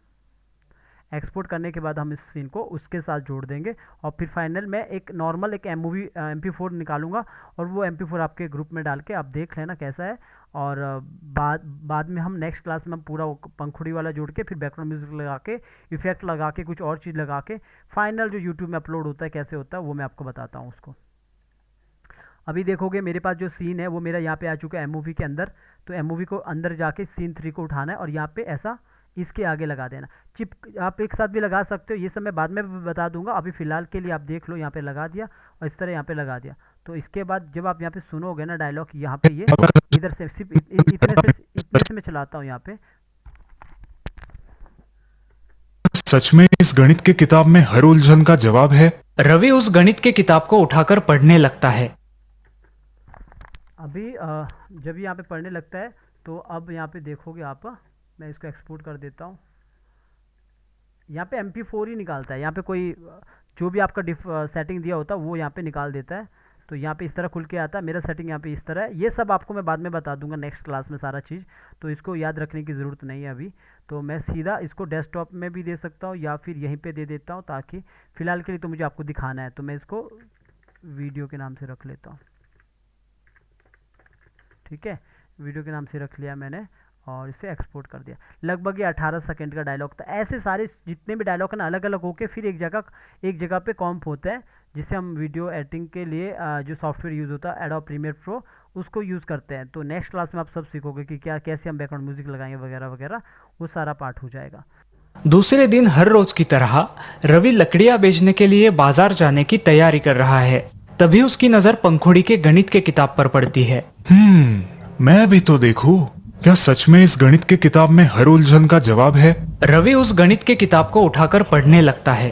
एक्सपोर्ट करने के बाद हम इस सीन को उसके साथ जोड़ देंगे और फिर फाइनल में एक नॉर्मल एक MP4 निकालूंगा और वो MP4 आपके ग्रुप में डाल के आप देख लेना कैसा है। और बाद में हम नेक्स्ट क्लास में हम पूरा पंखुड़ी वाला जोड़ के फिर बैकग्राउंड म्यूजिक लगा के, इफेक्ट लगा के, कुछ और चीज़ लगा के फाइनल जो यूट्यूब में अपलोड होता है कैसे होता है वो मैं आपको बताता हूँ उसको। अभी देखोगे मेरे पास जो सीन है वो मेरा यहाँ पे आ चुका है MOV के अंदर। तो MOV को अंदर जाके सीन 3 को उठाना है और यहाँ पे ऐसा इसके आगे लगा देना। चिप आप एक साथ भी लगा सकते हो, ये सब मैं बाद में भी बता दूंगा। अभी फ़िलहाल के लिए आप देख लो, यहाँ पे लगा दिया और इस तरह यहाँ पे लगा दिया। तो इसके बाद जब आप यहाँ पे सुनोगे ना डायलॉग, यहाँ पे ये इधर से सिर्फ इतने से मैं चलाता हूँ यहाँ पे। सच में इस गणित के किताब में हर उलझन का जवाब है। रवि उस गणित के किताब को उठाकर पढ़ने लगता है। अभी जब यहाँ पे पढ़ने लगता है तो अब यहाँ पे देखोगे आप, मैं इसको एक्सपोर्ट कर देता हूँ। यहाँ पे MP4 ही निकालता है, यहाँ पे कोई जो भी आपका सेटिंग दिया होता है वो यहाँ पे निकाल देता है। तो यहाँ पे इस तरह खुल के आता है, मेरा सेटिंग यहाँ पे इस तरह है। ये सब आपको मैं बाद में बता दूंगा नेक्स्ट क्लास में सारा चीज़, तो इसको याद रखने की ज़रूरत नहीं है अभी। तो मैं सीधा इसको डेस्कटॉप में भी दे सकता हूँ या फिर यहीं पे दे देता हूँ, ताकि फ़िलहाल के लिए तो मुझे आपको दिखाना है। तो मैं इसको वीडियो के नाम से रख लेता हूँ, ठीक है। वीडियो के नाम से रख लिया मैंने और इसे एक्सपोर्ट कर दिया। लगभग ये 18 सेकंड का डायलॉग था। ऐसे सारे जितने भी डायलॉग है ना, अलग अलग होके फिर एक जगह पे कॉम्प होता है, जिसे हम वीडियो एडिटिंग के लिए जो सॉफ्टवेयर यूज़ होता है एडोब प्रीमियर प्रो, उसको यूज़ करते हैं। तो नेक्स्ट क्लास में आप सब सीखोगे कि कैसे हम बैकग्राउंड म्यूजिक लगाएंगे वगैरह वगैरह, वो सारा पार्ट हो जाएगा। दूसरे दिन हर रोज की तरह रवि लकड़ियां बेचने के लिए बाजार जाने की तैयारी कर रहा है। तभी उसकी नजर पंखुड़ी के गणित के किताब पर पड़ती है। मैं भी तो देखूं, क्या सच में इस गणित के किताब में हर उलझन का जवाब है? रवि उस गणित के किताब को उठाकर पढ़ने लगता है।